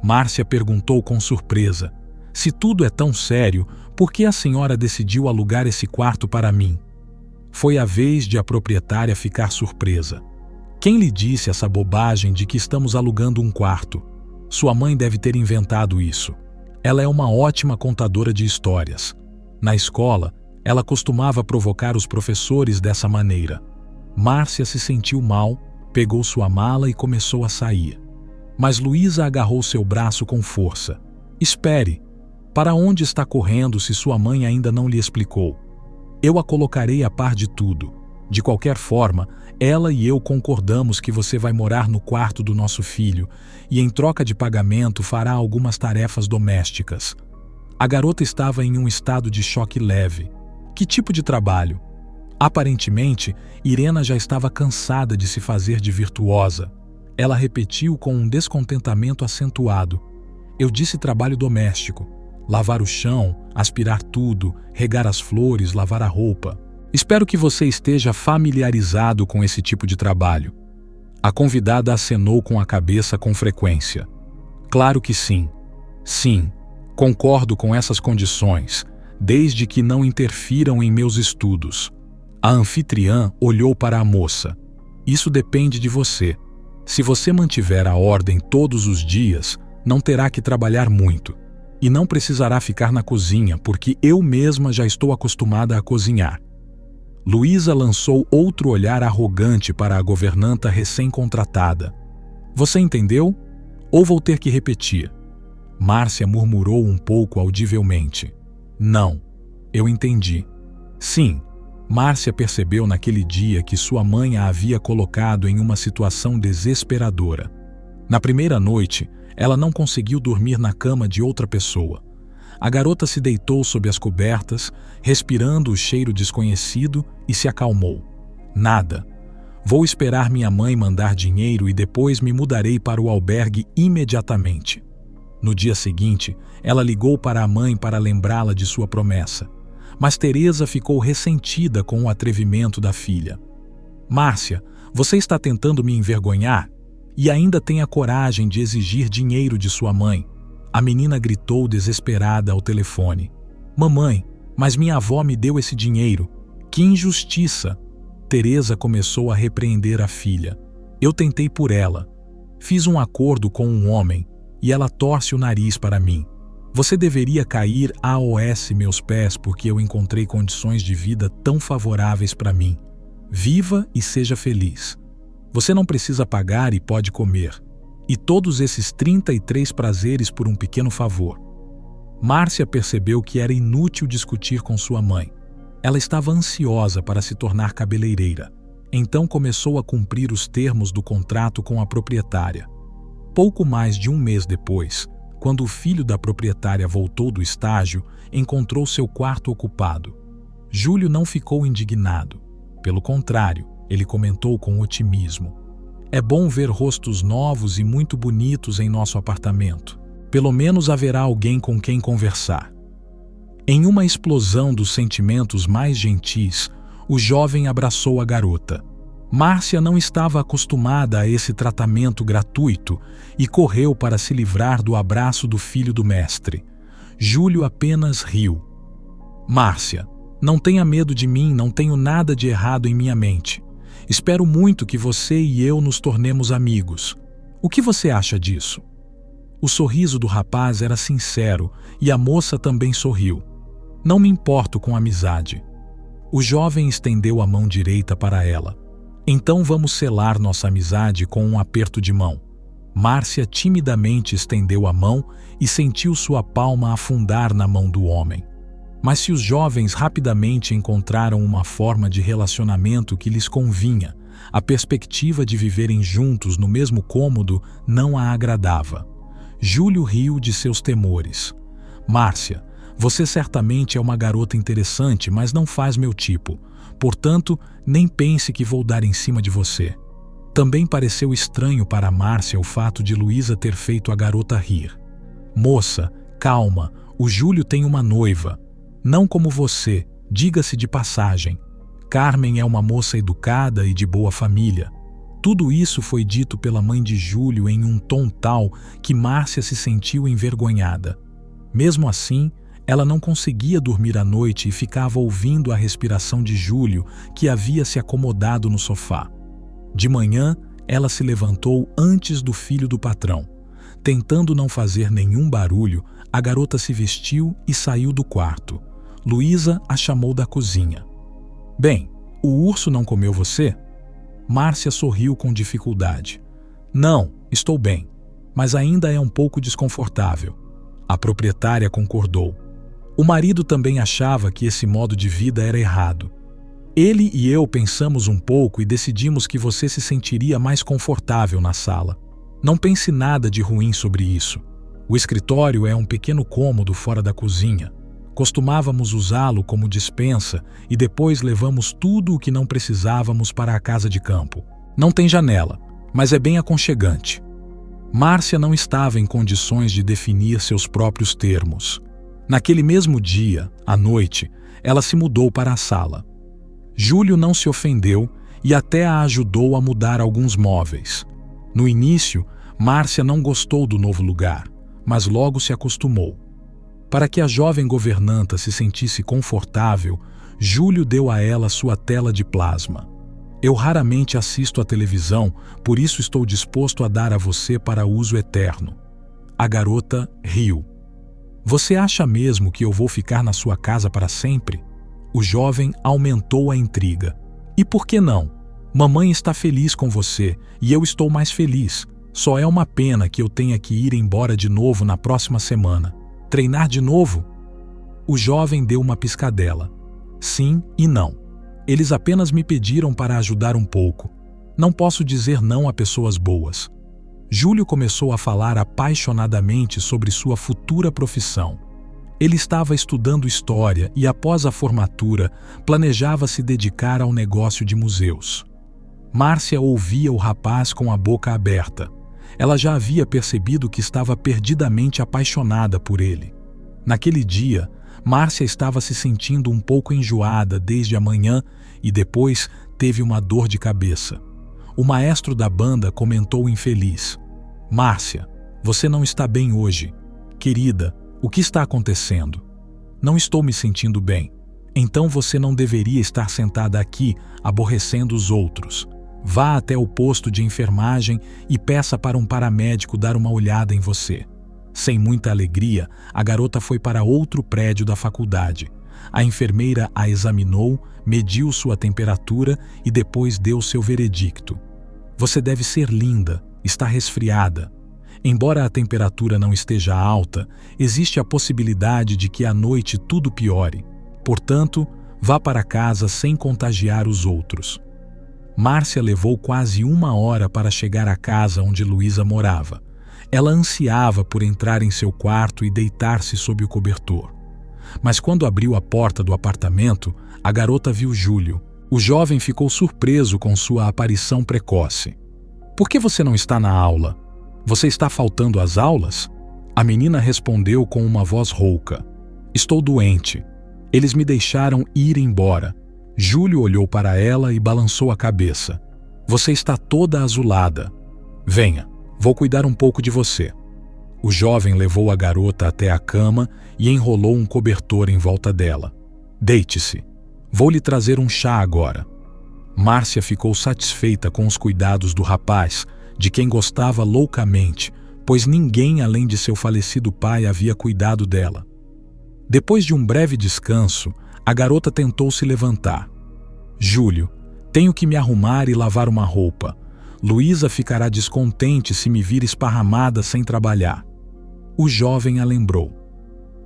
Márcia perguntou com surpresa: "Se tudo é tão sério, por que a senhora decidiu alugar esse quarto para mim?" Foi a vez de a proprietária ficar surpresa. "Quem lhe disse essa bobagem de que estamos alugando um quarto? Sua mãe deve ter inventado isso. Ela é uma ótima contadora de histórias. Na escola, ela costumava provocar os professores dessa maneira." Márcia se sentiu mal, pegou sua mala e começou a sair. Mas Luísa agarrou seu braço com força. "Espere. Para onde está correndo se sua mãe ainda não lhe explicou?" Eu a colocarei a par de tudo. De qualquer forma, ela e eu concordamos que você vai morar no quarto do nosso filho e, em troca de pagamento, fará algumas tarefas domésticas. A garota estava em um estado de choque leve. Que tipo de trabalho? Aparentemente, Irena já estava cansada de se fazer de virtuosa. Ela repetiu com um descontentamento acentuado. Eu disse trabalho doméstico. Lavar o chão, aspirar tudo, regar as flores, lavar a roupa. Espero que você esteja familiarizado com esse tipo de trabalho. A convidada acenou com a cabeça com frequência. Claro que sim. Sim, concordo com essas condições, desde que não interfiram em meus estudos. A anfitriã olhou para a moça. Isso depende de você. Se você mantiver a ordem todos os dias, não terá que trabalhar muito. E não precisará ficar na cozinha, porque eu mesma já estou acostumada a cozinhar. Luísa lançou outro olhar arrogante para a governanta recém-contratada. Você entendeu? Ou vou ter que repetir? Márcia murmurou um pouco audivelmente. Não, eu entendi. Sim, Márcia percebeu naquele dia que sua mãe a havia colocado em uma situação desesperadora. Na primeira noite, ela não conseguiu dormir na cama de outra pessoa. A garota se deitou sob as cobertas, respirando o cheiro desconhecido, e se acalmou. Nada. Vou esperar minha mãe mandar dinheiro e depois me mudarei para o albergue imediatamente. No dia seguinte, ela ligou para a mãe para lembrá-la de sua promessa. Mas Teresa ficou ressentida com o atrevimento da filha. Márcia, você está tentando me envergonhar? E ainda tem a coragem de exigir dinheiro de sua mãe. A menina gritou desesperada ao telefone. Mamãe, mas minha avó me deu esse dinheiro. Que injustiça! Teresa começou a repreender a filha. Eu tentei por ela. Fiz um acordo com um homem e ela torce o nariz para mim. Você deveria cair aos meus pés porque eu encontrei condições de vida tão favoráveis para mim. Viva e seja feliz. Você não precisa pagar e pode comer. E todos esses 33 prazeres por um pequeno favor. Márcia percebeu que era inútil discutir com sua mãe. Ela estava ansiosa para se tornar cabeleireira. Então começou a cumprir os termos do contrato com a proprietária. Pouco mais de um mês depois, quando o filho da proprietária voltou do estágio, encontrou seu quarto ocupado. Júlio não ficou indignado. Pelo contrário, ele comentou com otimismo. É bom ver rostos novos e muito bonitos em nosso apartamento. Pelo menos haverá alguém com quem conversar. Em uma explosão dos sentimentos mais gentis, o jovem abraçou a garota. Márcia não estava acostumada a esse tratamento gratuito e correu para se livrar do abraço do filho do mestre. Júlio apenas riu. Márcia, não tenha medo de mim, não tenho nada de errado em minha mente. Espero muito que você e eu nos tornemos amigos. O que você acha disso? O sorriso do rapaz era sincero e a moça também sorriu. Não me importo com amizade. O jovem estendeu a mão direita para ela. Então vamos selar nossa amizade com um aperto de mão. Márcia timidamente estendeu a mão e sentiu sua palma afundar na mão do homem. Mas se os jovens rapidamente encontraram uma forma de relacionamento que lhes convinha, a perspectiva de viverem juntos no mesmo cômodo não a agradava. Júlio riu de seus temores. Márcia, você certamente é uma garota interessante, mas não faz meu tipo. Portanto, nem pense que vou dar em cima de você. Também pareceu estranho para Márcia o fato de Luísa ter feito a garota rir. Moça, calma, o Júlio tem uma noiva. Não como você, diga-se de passagem. Carmen é uma moça educada e de boa família. Tudo isso foi dito pela mãe de Júlio em um tom tal que Márcia se sentiu envergonhada. Mesmo assim, ela não conseguia dormir à noite e ficava ouvindo a respiração de Júlio, que havia se acomodado no sofá. De manhã, ela se levantou antes do filho do patrão. Tentando não fazer nenhum barulho, a garota se vestiu e saiu do quarto. Luísa a chamou da cozinha. Bem, o urso não comeu você? Márcia sorriu com dificuldade. Não, estou bem, mas ainda é um pouco desconfortável. A proprietária concordou. O marido também achava que esse modo de vida era errado. Ele e eu pensamos um pouco e decidimos que você se sentiria mais confortável na sala. Não pense nada de ruim sobre isso. O escritório é um pequeno cômodo fora da cozinha. Costumávamos usá-lo como despensa e depois levamos tudo o que não precisávamos para a casa de campo. Não tem janela, mas é bem aconchegante. Márcia não estava em condições de definir seus próprios termos. Naquele mesmo dia, à noite, ela se mudou para a sala. Júlio não se ofendeu e até a ajudou a mudar alguns móveis. No início, Márcia não gostou do novo lugar, mas logo se acostumou. Para que a jovem governanta se sentisse confortável, Júlio deu a ela sua tela de plasma. Eu raramente assisto à televisão, por isso estou disposto a dar a você para uso eterno. A garota riu. Você acha mesmo que eu vou ficar na sua casa para sempre? O jovem aumentou a intriga. E por que não? Mamãe está feliz com você e eu estou mais feliz. Só é uma pena que eu tenha que ir embora de novo na próxima semana. Treinar de novo? O jovem deu uma piscadela. Sim e não. Eles apenas me pediram para ajudar um pouco. Não posso dizer não a pessoas boas. Júlio começou a falar apaixonadamente sobre sua futura profissão. Ele estava estudando história e, após a formatura, planejava se dedicar ao negócio de museus. Márcia ouvia o rapaz com a boca aberta. Ela já havia percebido que estava perdidamente apaixonada por ele. Naquele dia, Márcia estava se sentindo um pouco enjoada desde a manhã e depois teve uma dor de cabeça. O maestro da banda comentou infeliz: Márcia, você não está bem hoje. Querida, o que está acontecendo? Não estou me sentindo bem. Então você não deveria estar sentada aqui, aborrecendo os outros. Vá até o posto de enfermagem e peça para um paramédico dar uma olhada em você. Sem muita alegria, a garota foi para outro prédio da faculdade. A enfermeira a examinou, mediu sua temperatura e depois deu seu veredicto. Você deve ser linda, está resfriada. Embora a temperatura não esteja alta, existe a possibilidade de que à noite tudo piore. Portanto, vá para casa sem contagiar os outros. Márcia levou quase 1 hora para chegar à casa onde Luísa morava. Ela ansiava por entrar em seu quarto e deitar-se sob o cobertor. Mas quando abriu a porta do apartamento, a garota viu Júlio. O jovem ficou surpreso com sua aparição precoce. Por que você não está na aula? Você está faltando às aulas? A menina respondeu com uma voz rouca. Estou doente. Eles me deixaram ir embora. Júlio olhou para ela e balançou a cabeça. Você está toda azulada. Venha, vou cuidar um pouco de você. O jovem levou a garota até a cama e enrolou um cobertor em volta dela. Deite-se. Vou lhe trazer um chá agora. Márcia ficou satisfeita com os cuidados do rapaz, de quem gostava loucamente, pois ninguém além de seu falecido pai havia cuidado dela. Depois de um breve descanso, a garota tentou se levantar. Júlio, tenho que me arrumar e lavar uma roupa. Luísa ficará descontente se me vir esparramada sem trabalhar. O jovem a lembrou.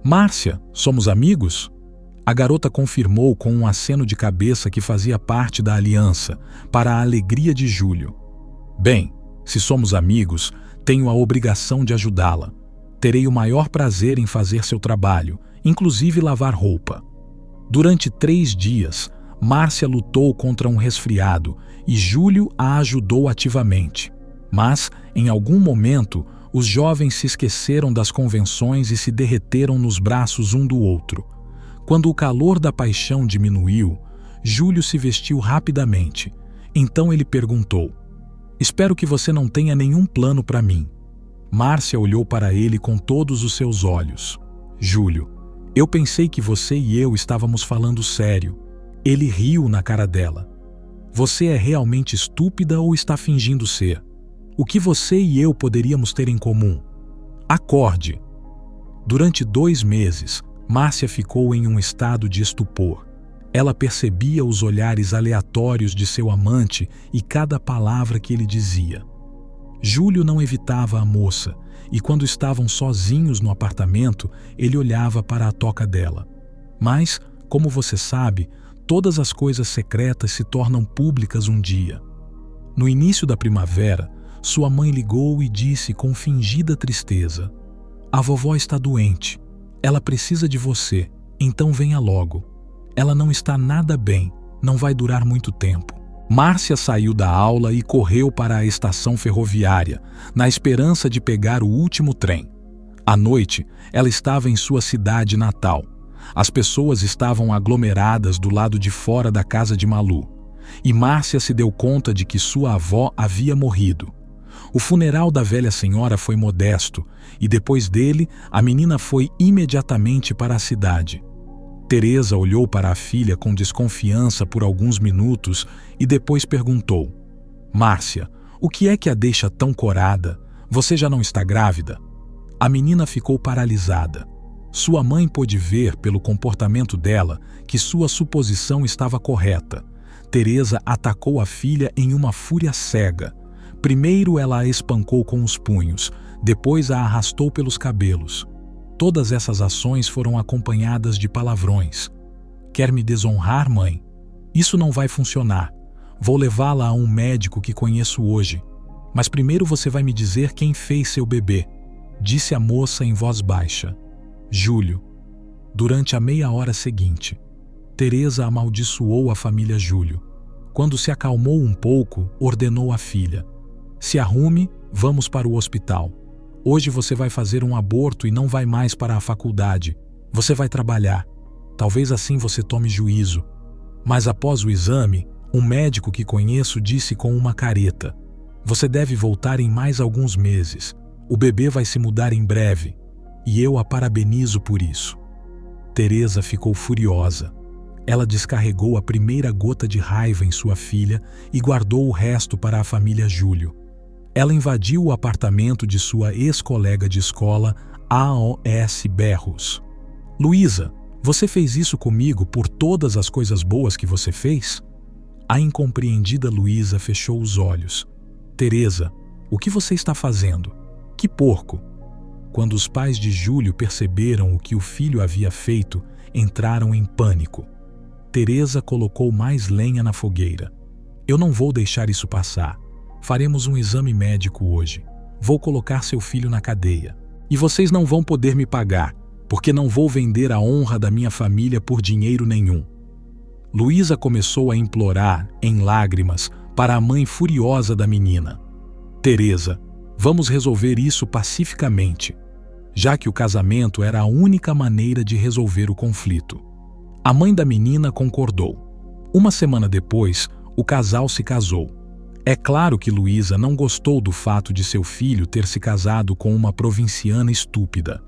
Márcia, somos amigos? A garota confirmou com um aceno de cabeça que fazia parte da aliança, para a alegria de Júlio. Bem, se somos amigos, tenho a obrigação de ajudá-la. Terei o maior prazer em fazer seu trabalho, inclusive lavar roupa. Durante 3 dias, Márcia lutou contra um resfriado e Júlio a ajudou ativamente. Mas, em algum momento, os jovens se esqueceram das convenções e se derreteram nos braços um do outro. Quando o calor da paixão diminuiu, Júlio se vestiu rapidamente. Então ele perguntou: Espero que você não tenha nenhum plano para mim. Márcia olhou para ele com todos os seus olhos. Júlio, eu pensei que você e eu estávamos falando sério. Ele riu na cara dela. Você é realmente estúpida ou está fingindo ser? O que você e eu poderíamos ter em comum? Acorde. Durante 2 meses, Márcia ficou em um estado de estupor. Ela percebia os olhares aleatórios de seu amante e cada palavra que ele dizia. Júlio não evitava a moça, e quando estavam sozinhos no apartamento, ele olhava para a toca dela. Mas, como você sabe, todas as coisas secretas se tornam públicas um dia. No início da primavera, sua mãe ligou e disse com fingida tristeza: "A vovó está doente. Ela precisa de você, então venha logo. Ela não está nada bem, não vai durar muito tempo." Márcia saiu da aula e correu para a estação ferroviária, na esperança de pegar o último trem. À noite, ela estava em sua cidade natal. As pessoas estavam aglomeradas do lado de fora da casa de Malu. E Márcia se deu conta de que sua avó havia morrido. O funeral da velha senhora foi modesto, e depois dele, a menina foi imediatamente para a cidade. Teresa olhou para a filha com desconfiança por alguns minutos e depois perguntou: "Márcia, o que é que a deixa tão corada? Você já não está grávida?" A menina ficou paralisada. Sua mãe pôde ver pelo comportamento dela que sua suposição estava correta. Teresa atacou a filha em uma fúria cega. Primeiro ela a espancou com os punhos, depois a arrastou pelos cabelos. Todas essas ações foram acompanhadas de palavrões. "Quer me desonrar, mãe? Isso não vai funcionar. Vou levá-la a um médico que conheço hoje. Mas primeiro você vai me dizer quem fez seu bebê", disse a moça em voz baixa. "Júlio." Durante a meia hora seguinte, Teresa amaldiçoou a família Júlio. Quando se acalmou um pouco, ordenou à filha: "Se arrume, vamos para o hospital. Hoje você vai fazer um aborto e não vai mais para a faculdade. Você vai trabalhar. Talvez assim você tome juízo." Mas após o exame, um médico que conheço disse com uma careta: "Você deve voltar em mais alguns meses. O bebê vai se mudar em breve. E eu a parabenizo por isso." Teresa ficou furiosa. Ela descarregou a primeira gota de raiva em sua filha e guardou o resto para a família Júlio. Ela invadiu o apartamento de sua ex-colega de escola, A.O.S. Berros. "Luísa, você fez isso comigo por todas as coisas boas que você fez?" A incompreendida Luísa fechou os olhos. "Teresa, o que você está fazendo? Que porco!" Quando os pais de Júlio perceberam o que o filho havia feito, entraram em pânico. Teresa colocou mais lenha na fogueira. "Eu não vou deixar isso passar. Faremos um exame médico hoje. Vou colocar seu filho na cadeia. E vocês não vão poder me pagar, porque não vou vender a honra da minha família por dinheiro nenhum." Luísa começou a implorar, em lágrimas, para a mãe furiosa da menina: "Teresa, vamos resolver isso pacificamente", já que o casamento era a única maneira de resolver o conflito. A mãe da menina concordou. Uma semana depois, o casal se casou. É claro que Luísa não gostou do fato de seu filho ter se casado com uma provinciana estúpida.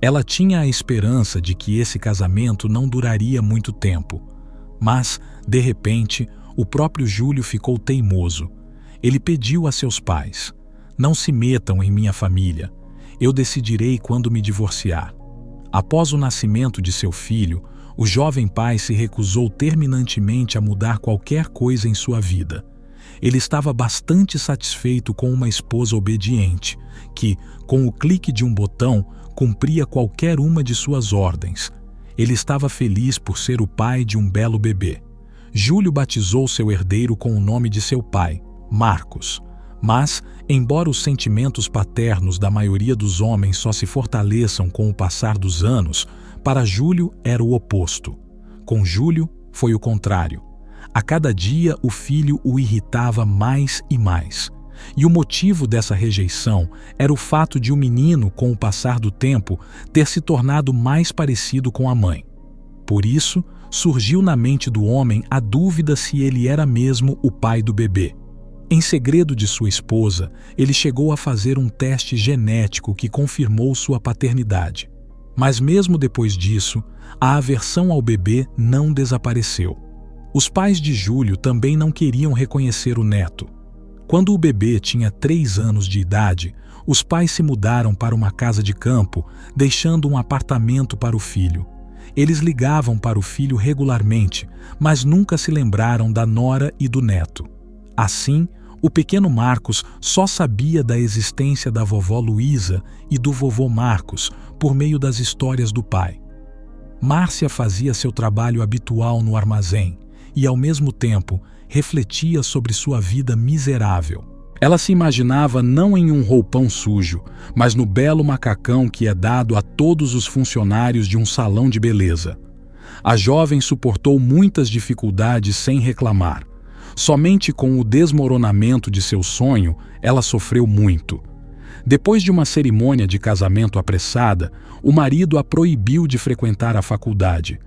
Ela tinha a esperança de que esse casamento não duraria muito tempo. Mas, de repente, o próprio Júlio ficou teimoso. Ele pediu a seus pais: "Não se metam em minha família. Eu decidirei quando me divorciar." Após o nascimento de seu filho, o jovem pai se recusou terminantemente a mudar qualquer coisa em sua vida. Ele estava bastante satisfeito com uma esposa obediente, que, com o clique de um botão, cumpria qualquer uma de suas ordens. Ele estava feliz por ser o pai de um belo bebê. Júlio batizou seu herdeiro com o nome de seu pai, Marcos. Mas, embora os sentimentos paternos da maioria dos homens só se fortaleçam com o passar dos anos, para Júlio era o oposto. Com Júlio foi o contrário. A cada dia o filho o irritava mais e mais. E o motivo dessa rejeição era o fato de o menino, com o passar do tempo, ter se tornado mais parecido com a mãe. Por isso, surgiu na mente do homem a dúvida se ele era mesmo o pai do bebê. Em segredo de sua esposa, ele chegou a fazer um teste genético que confirmou sua paternidade. Mas mesmo depois disso, a aversão ao bebê não desapareceu. Os pais de Júlio também não queriam reconhecer o neto. Quando o bebê tinha 3 anos de idade, os pais se mudaram para uma casa de campo, deixando um apartamento para o filho. Eles ligavam para o filho regularmente, mas nunca se lembraram da nora e do neto. Assim, O pequeno Marcos só sabia da existência da vovó Luísa e do vovô Marcos por meio das histórias do pai. Márcia fazia seu trabalho habitual no armazém e, ao mesmo tempo, refletia sobre sua vida miserável. Ela se imaginava não em um roupão sujo, mas no belo macacão que é dado a todos os funcionários de um salão de beleza. A jovem suportou muitas dificuldades sem reclamar. Somente com o desmoronamento de seu sonho, ela sofreu muito. Depois de uma cerimônia de casamento apressada, o marido a proibiu de frequentar a faculdade.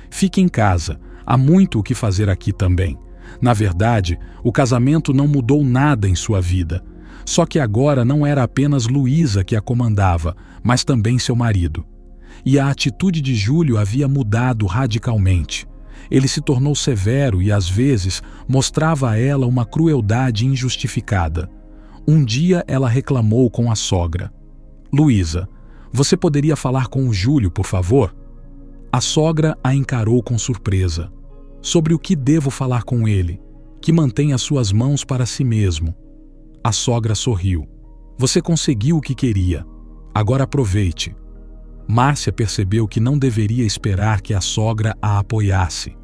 Fique em casa, há muito o que fazer aqui também. Na verdade, o casamento não mudou nada em sua vida. Só que agora não era apenas Luísa que a comandava, mas também seu marido. E a atitude de Júlio havia mudado radicalmente. Ele se tornou severo e, às vezes, mostrava a ela uma crueldade injustificada. Um dia ela reclamou com a sogra. Luísa, você poderia falar com o Júlio, por favor? A sogra a encarou com surpresa. Sobre o que devo falar com ele? Que mantenha suas mãos para si mesmo. A sogra sorriu. Você conseguiu o que queria. Agora aproveite. Márcia percebeu que não deveria esperar que a sogra a apoiasse.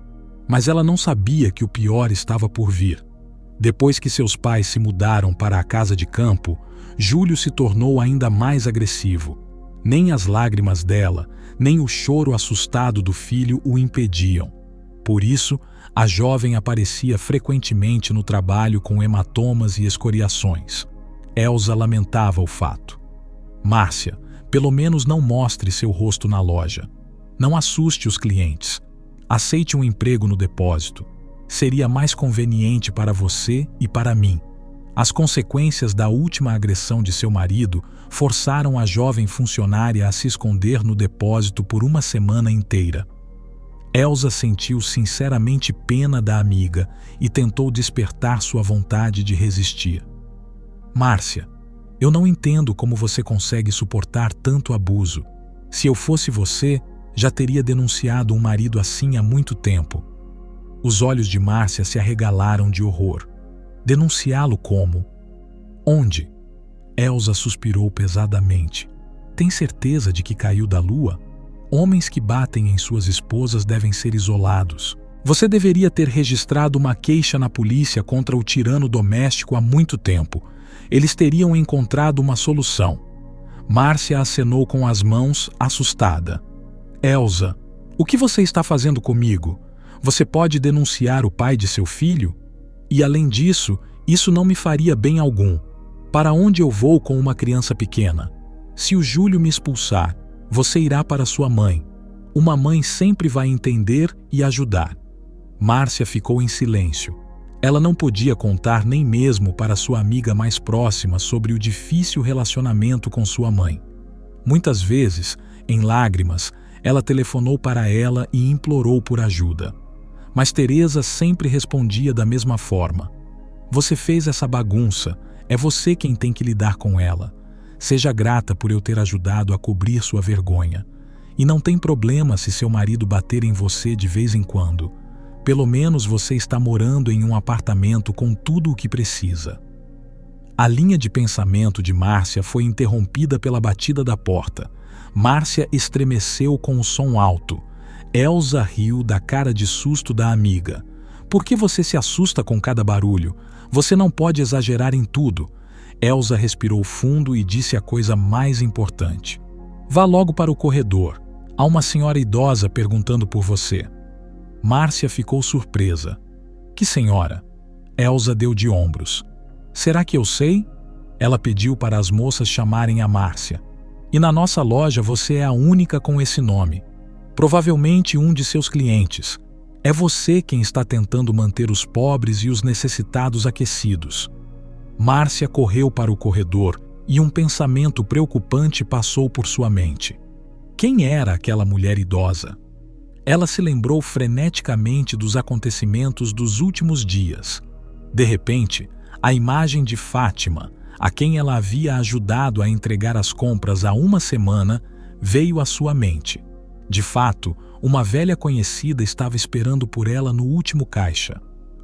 Mas ela não sabia que o pior estava por vir. Depois que seus pais se mudaram para a casa de campo, Júlio se tornou ainda mais agressivo. Nem as lágrimas dela, nem o choro assustado do filho o impediam. Por isso, a jovem aparecia frequentemente no trabalho com hematomas e escoriações. Elsa lamentava o fato. Márcia, pelo menos não mostre seu rosto na loja. Não assuste os clientes. Aceite um emprego no depósito. Seria mais conveniente para você e para mim. As consequências da última agressão de seu marido forçaram a jovem funcionária a se esconder no depósito por uma semana inteira. Elsa sentiu sinceramente pena da amiga e tentou despertar sua vontade de resistir. Márcia, eu não entendo como você consegue suportar tanto abuso. Se eu fosse você, já teria denunciado um marido assim há muito tempo. Os olhos de Márcia se arregalaram de horror. Denunciá-lo como? Onde? Elsa suspirou pesadamente. Tem certeza de que caiu da lua? Homens que batem em suas esposas devem ser isolados. Você deveria ter registrado uma queixa na polícia contra o tirano doméstico há muito tempo. Eles teriam encontrado uma solução. Márcia acenou com as mãos, assustada. Elsa, o que você está fazendo comigo? Você pode denunciar o pai de seu filho? E além disso, isso não me faria bem algum. Para onde eu vou com uma criança pequena? Se o Júlio me expulsar, você irá para sua mãe. Uma mãe sempre vai entender e ajudar. Márcia ficou em silêncio. Ela não podia contar nem mesmo para sua amiga mais próxima sobre o difícil relacionamento com sua mãe. Muitas vezes, em lágrimas, ela telefonou para ela e implorou por ajuda. Mas Teresa sempre respondia da mesma forma. Você fez essa bagunça, é você quem tem que lidar com ela. Seja grata por eu ter ajudado a cobrir sua vergonha. E não tem problema se seu marido bater em você de vez em quando. Pelo menos você está morando em um apartamento com tudo o que precisa. A linha de pensamento de Márcia foi interrompida pela batida da porta. Márcia estremeceu com o som alto. Elsa riu da cara de susto da amiga. Por que você se assusta com cada barulho? Você não pode exagerar em tudo. Elsa respirou fundo e disse a coisa mais importante. Vá logo para o corredor. Há uma senhora idosa perguntando por você. Márcia ficou surpresa. Que senhora? Elsa deu de ombros. Será que eu sei? Ela pediu para as moças chamarem a Márcia. E na nossa loja você é a única com esse nome. Provavelmente um de seus clientes. É você quem está tentando manter os pobres e os necessitados aquecidos. Márcia correu para o corredor e um pensamento preocupante passou por sua mente. Quem era aquela mulher idosa? Ela se lembrou freneticamente dos acontecimentos dos últimos dias. De repente, a imagem de Fátima, a quem ela havia ajudado a entregar as compras há uma semana, veio à sua mente. De fato, uma velha conhecida estava esperando por ela no último caixa.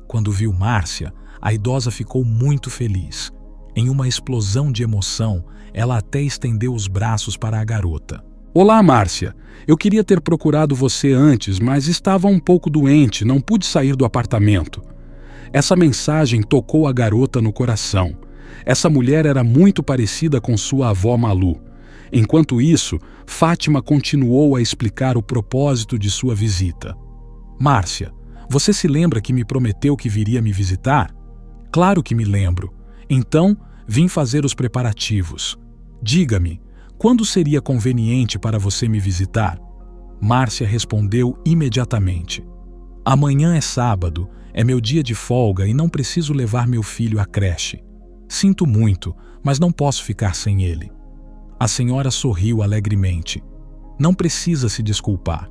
Quando viu Márcia, A idosa ficou muito feliz. Em uma explosão de emoção, ela até estendeu os braços para a garota. Olá, Márcia. Eu queria ter procurado você antes, mas estava um pouco doente, não pude sair do apartamento. Essa mensagem tocou a garota no coração. Essa mulher era muito parecida com sua avó Malu. Enquanto isso, Fátima continuou a explicar o propósito de sua visita. Márcia, você se lembra que me prometeu que viria me visitar? Claro que me lembro. Então, vim fazer os preparativos. Diga-me, quando seria conveniente para você me visitar? Márcia respondeu imediatamente. Amanhã é sábado, é meu dia de folga e não preciso levar meu filho à creche. Sinto muito, mas não posso ficar sem ele. A senhora sorriu alegremente. Não precisa se desculpar.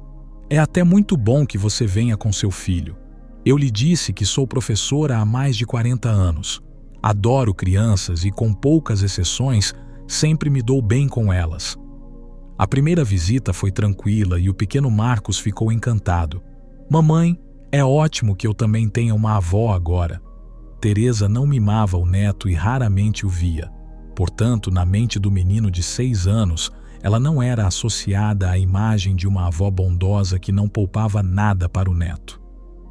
É até muito bom que você venha com seu filho. Eu lhe disse que sou professora há mais de 40 anos. Adoro crianças e, com poucas exceções, sempre me dou bem com elas. A primeira visita foi tranquila e o pequeno Marcos ficou encantado. Mamãe, é ótimo que eu também tenha uma avó agora. Teresa não mimava o neto e raramente o via. Portanto, na mente do menino de 6 anos, ela não era associada à imagem de uma avó bondosa que não poupava nada para o neto.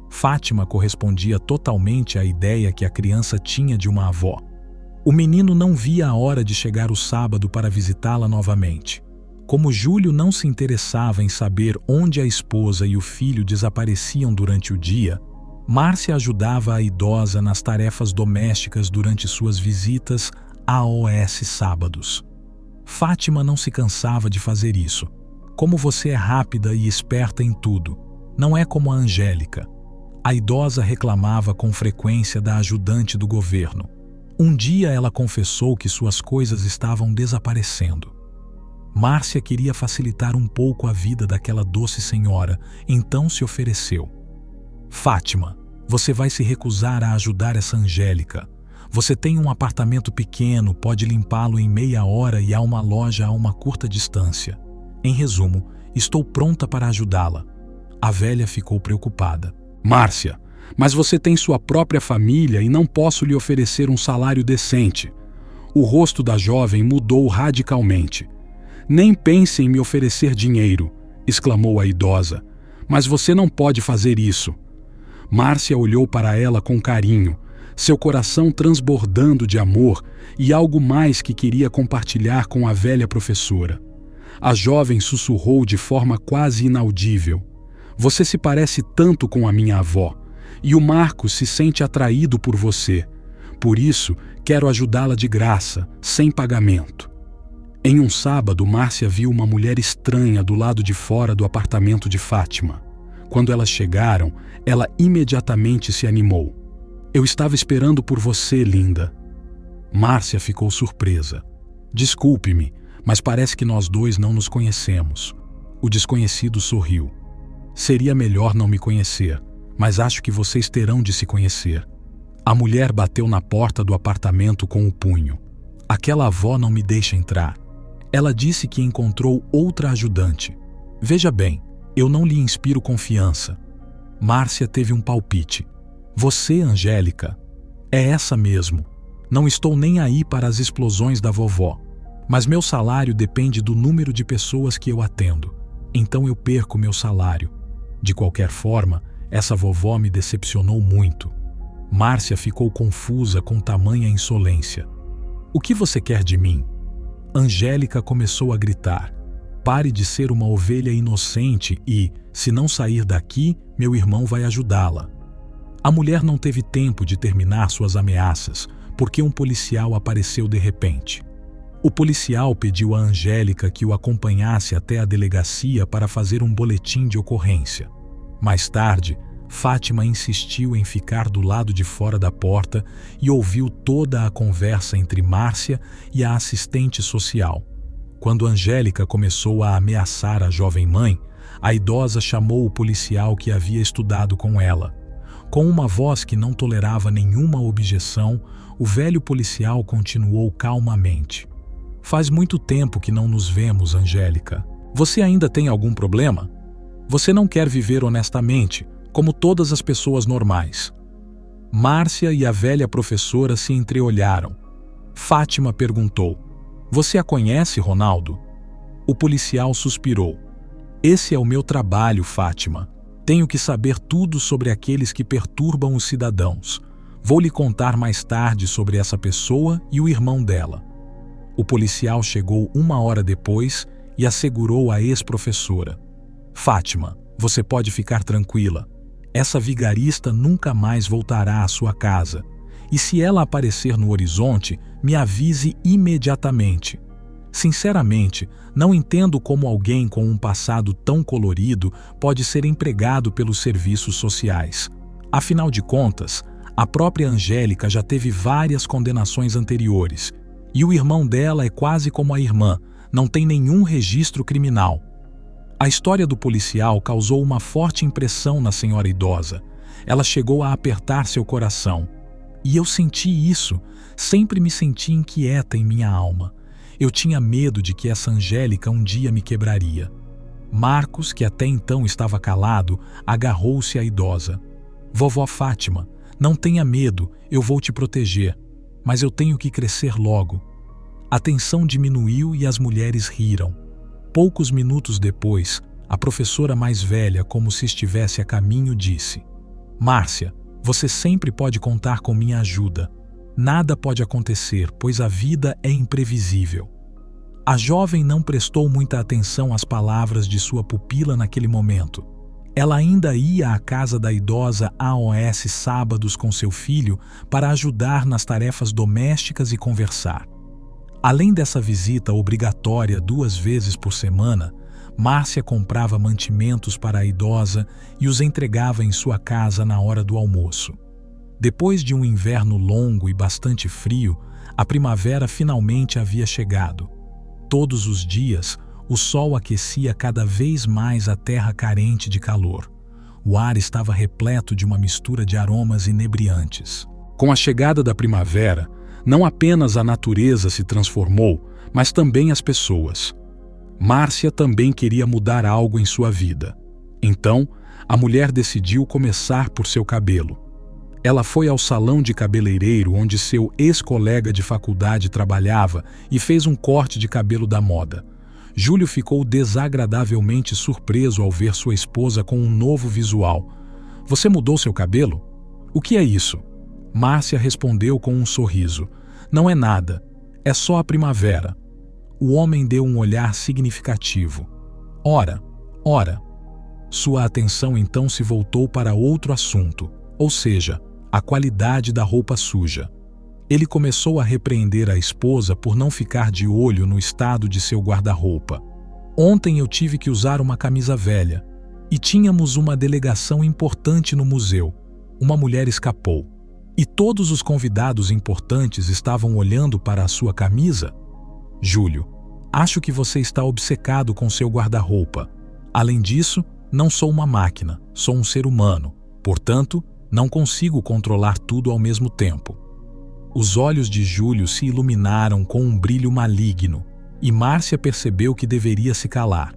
Fátima correspondia totalmente à ideia que a criança tinha de uma avó. O menino não via a hora de chegar o sábado para visitá-la novamente. Como Júlio não se interessava em saber onde a esposa e o filho desapareciam durante o dia, Márcia ajudava a idosa nas tarefas domésticas durante suas visitas à OS sábados. Fátima não se cansava de fazer isso. Como você é rápida e esperta em tudo, não é como a Angélica. A idosa reclamava com frequência da ajudante do governo. Um dia ela confessou que suas coisas estavam desaparecendo. Márcia queria facilitar um pouco a vida daquela doce senhora, então se ofereceu. Fátima, você vai se recusar a ajudar essa Angélica. Você tem um apartamento pequeno, pode limpá-lo em meia hora e há uma loja a uma curta distância. Em resumo, estou pronta para ajudá-la. A velha ficou preocupada. Márcia, mas você tem sua própria família e não posso lhe oferecer um salário decente. O rosto da jovem mudou radicalmente. Nem pense em me oferecer dinheiro, exclamou a idosa. Mas você não pode fazer isso. Márcia olhou para ela com carinho, seu coração transbordando de amor e algo mais que queria compartilhar com a velha professora. A jovem sussurrou de forma quase inaudível. Você se parece tanto com a minha avó, e o Marcos se sente atraído por você. Por isso, quero ajudá-la de graça, sem pagamento. Em um sábado, Márcia viu uma mulher estranha do lado de fora do apartamento de Fátima. Quando elas chegaram, ela imediatamente se animou. Eu estava esperando por você, linda. Márcia ficou surpresa. Desculpe-me, mas parece que nós dois não nos conhecemos. O desconhecido sorriu. Seria melhor não me conhecer, mas acho que vocês terão de se conhecer. A mulher bateu na porta do apartamento com o punho. Aquela avó não me deixa entrar. Ela disse que encontrou outra ajudante. Veja bem, eu não lhe inspiro confiança. Márcia teve um palpite. Você, Angélica, é essa mesmo. Não estou nem aí para as explosões da vovó, mas meu salário depende do número de pessoas que eu atendo. Então eu perco meu salário. De qualquer forma, essa vovó me decepcionou muito. Márcia ficou confusa com tamanha insolência. O que você quer de mim? Angélica começou a gritar. Pare de ser uma ovelha inocente e, se não sair daqui, meu irmão vai ajudá-la. A mulher não teve tempo de terminar suas ameaças, porque um policial apareceu de repente. O policial pediu a Angélica que o acompanhasse até a delegacia para fazer um boletim de ocorrência. Mais tarde, Fátima insistiu em ficar do lado de fora da porta e ouviu toda a conversa entre Márcia e a assistente social. Quando Angélica começou a ameaçar a jovem mãe, a idosa chamou o policial que havia estudado com ela. Com uma voz que não tolerava nenhuma objeção, o velho policial continuou calmamente. Faz muito tempo que não nos vemos, Angélica. Você ainda tem algum problema? Você não quer viver honestamente, como todas as pessoas normais. Márcia e a velha professora se entreolharam. Fátima perguntou: "Você a conhece, Ronaldo?" O policial suspirou. "Esse é o meu trabalho, Fátima. Tenho que saber tudo sobre aqueles que perturbam os cidadãos. Vou lhe contar mais tarde sobre essa pessoa e o irmão dela." O policial chegou 1 hora depois e assegurou à ex-professora: "Fátima, você pode ficar tranquila. Essa vigarista nunca mais voltará à sua casa. E se ela aparecer no horizonte, me avise imediatamente. Sinceramente, não entendo como alguém com um passado tão colorido pode ser empregado pelos serviços sociais. Afinal de contas, a própria Angélica já teve várias condenações anteriores. E o irmão dela é quase como a irmã, não tem nenhum registro criminal." A história do policial causou uma forte impressão na senhora idosa. Ela chegou a apertar seu coração. E eu senti isso, sempre me senti inquieta em minha alma. Eu tinha medo de que essa Angélica um dia me quebraria. Marcos, que até então estava calado, agarrou-se à idosa. "Vovó Fátima, não tenha medo, eu vou te proteger. Mas eu tenho que crescer logo." A tensão diminuiu e as mulheres riram. Poucos minutos depois, a professora mais velha, como se estivesse a caminho, disse: "Márcia, você sempre pode contar com minha ajuda. Nada pode acontecer, pois a vida é imprevisível." A jovem não prestou muita atenção às palavras de sua pupila naquele momento. Ela ainda ia à casa da idosa AOS sábados com seu filho para ajudar nas tarefas domésticas e conversar. Além dessa visita obrigatória 2 vezes por semana, Márcia comprava mantimentos para a idosa e os entregava em sua casa na hora do almoço. Depois de um inverno longo e bastante frio, a primavera finalmente havia chegado. Todos os dias, o sol aquecia cada vez mais a terra carente de calor. O ar estava repleto de uma mistura de aromas inebriantes. Com a chegada da primavera, não apenas a natureza se transformou, mas também as pessoas. Márcia também queria mudar algo em sua vida. Então, a mulher decidiu começar por seu cabelo. Ela foi ao salão de cabeleireiro onde seu ex-colega de faculdade trabalhava e fez um corte de cabelo da moda. Júlio ficou desagradavelmente surpreso ao ver sua esposa com um novo visual. "Você mudou seu cabelo? O que é isso?" Márcia respondeu com um sorriso. "Não é nada, é só a primavera." O homem deu um olhar significativo. Ora. Sua atenção então se voltou para outro assunto, ou seja, a qualidade da roupa suja. Ele começou a repreender a esposa por não ficar de olho no estado de seu guarda-roupa. "Ontem eu tive que usar uma camisa velha e tínhamos uma delegação importante no museu. Uma mulher escapou. E todos os convidados importantes estavam olhando para a sua camisa?" "Júlio, acho que você está obcecado com seu guarda-roupa. Além disso, não sou uma máquina, sou um ser humano. Portanto, não consigo controlar tudo ao mesmo tempo." Os olhos de Júlio se iluminaram com um brilho maligno e Márcia percebeu que deveria se calar.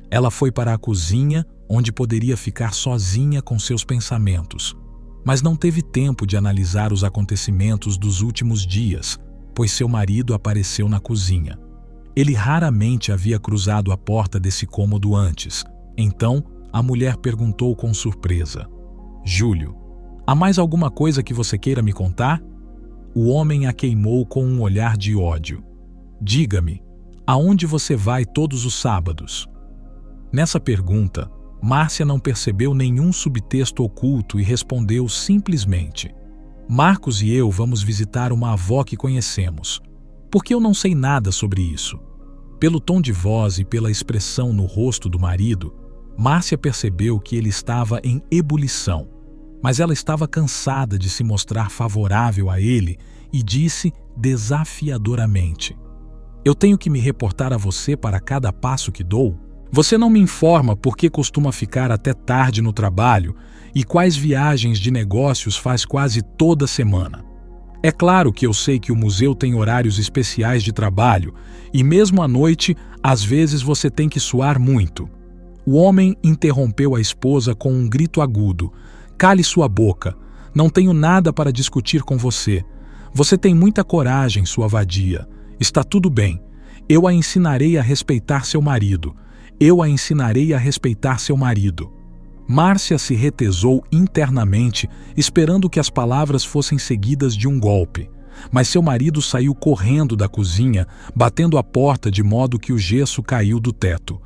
Ela foi para a cozinha, onde poderia ficar sozinha com seus pensamentos. Mas não teve tempo de analisar os acontecimentos dos últimos dias, pois seu marido apareceu na cozinha. Ele raramente havia cruzado a porta desse cômodo antes. Então, a mulher perguntou com surpresa: "Júlio, há mais alguma coisa que você queira me contar?" O homem a queimou com um olhar de ódio. "Diga-me, aonde você vai todos os sábados?" Nessa pergunta, Márcia não percebeu nenhum subtexto oculto e respondeu simplesmente: "Marcos e eu vamos visitar uma avó que conhecemos. Porque eu não sei nada sobre isso." Pelo tom de voz e pela expressão no rosto do marido, Márcia percebeu que ele estava em ebulição. Mas ela estava cansada de se mostrar favorável a ele e disse desafiadoramente: "Eu tenho que me reportar a você para cada passo que dou? Você não me informa por que costuma ficar até tarde no trabalho e quais viagens de negócios faz quase toda semana. É claro que eu sei que o museu tem horários especiais de trabalho e mesmo à noite, às vezes você tem que suar muito." O homem interrompeu a esposa com um grito agudo: "Cale sua boca! Não tenho nada para discutir com você. Você tem muita coragem, sua vadia. Está tudo bem. Eu a ensinarei a respeitar seu marido. Eu a ensinarei a respeitar seu marido. Márcia se retesou internamente, esperando que as palavras fossem seguidas de um golpe. Mas seu marido saiu correndo da cozinha, batendo a porta de modo que o gesso caiu do teto.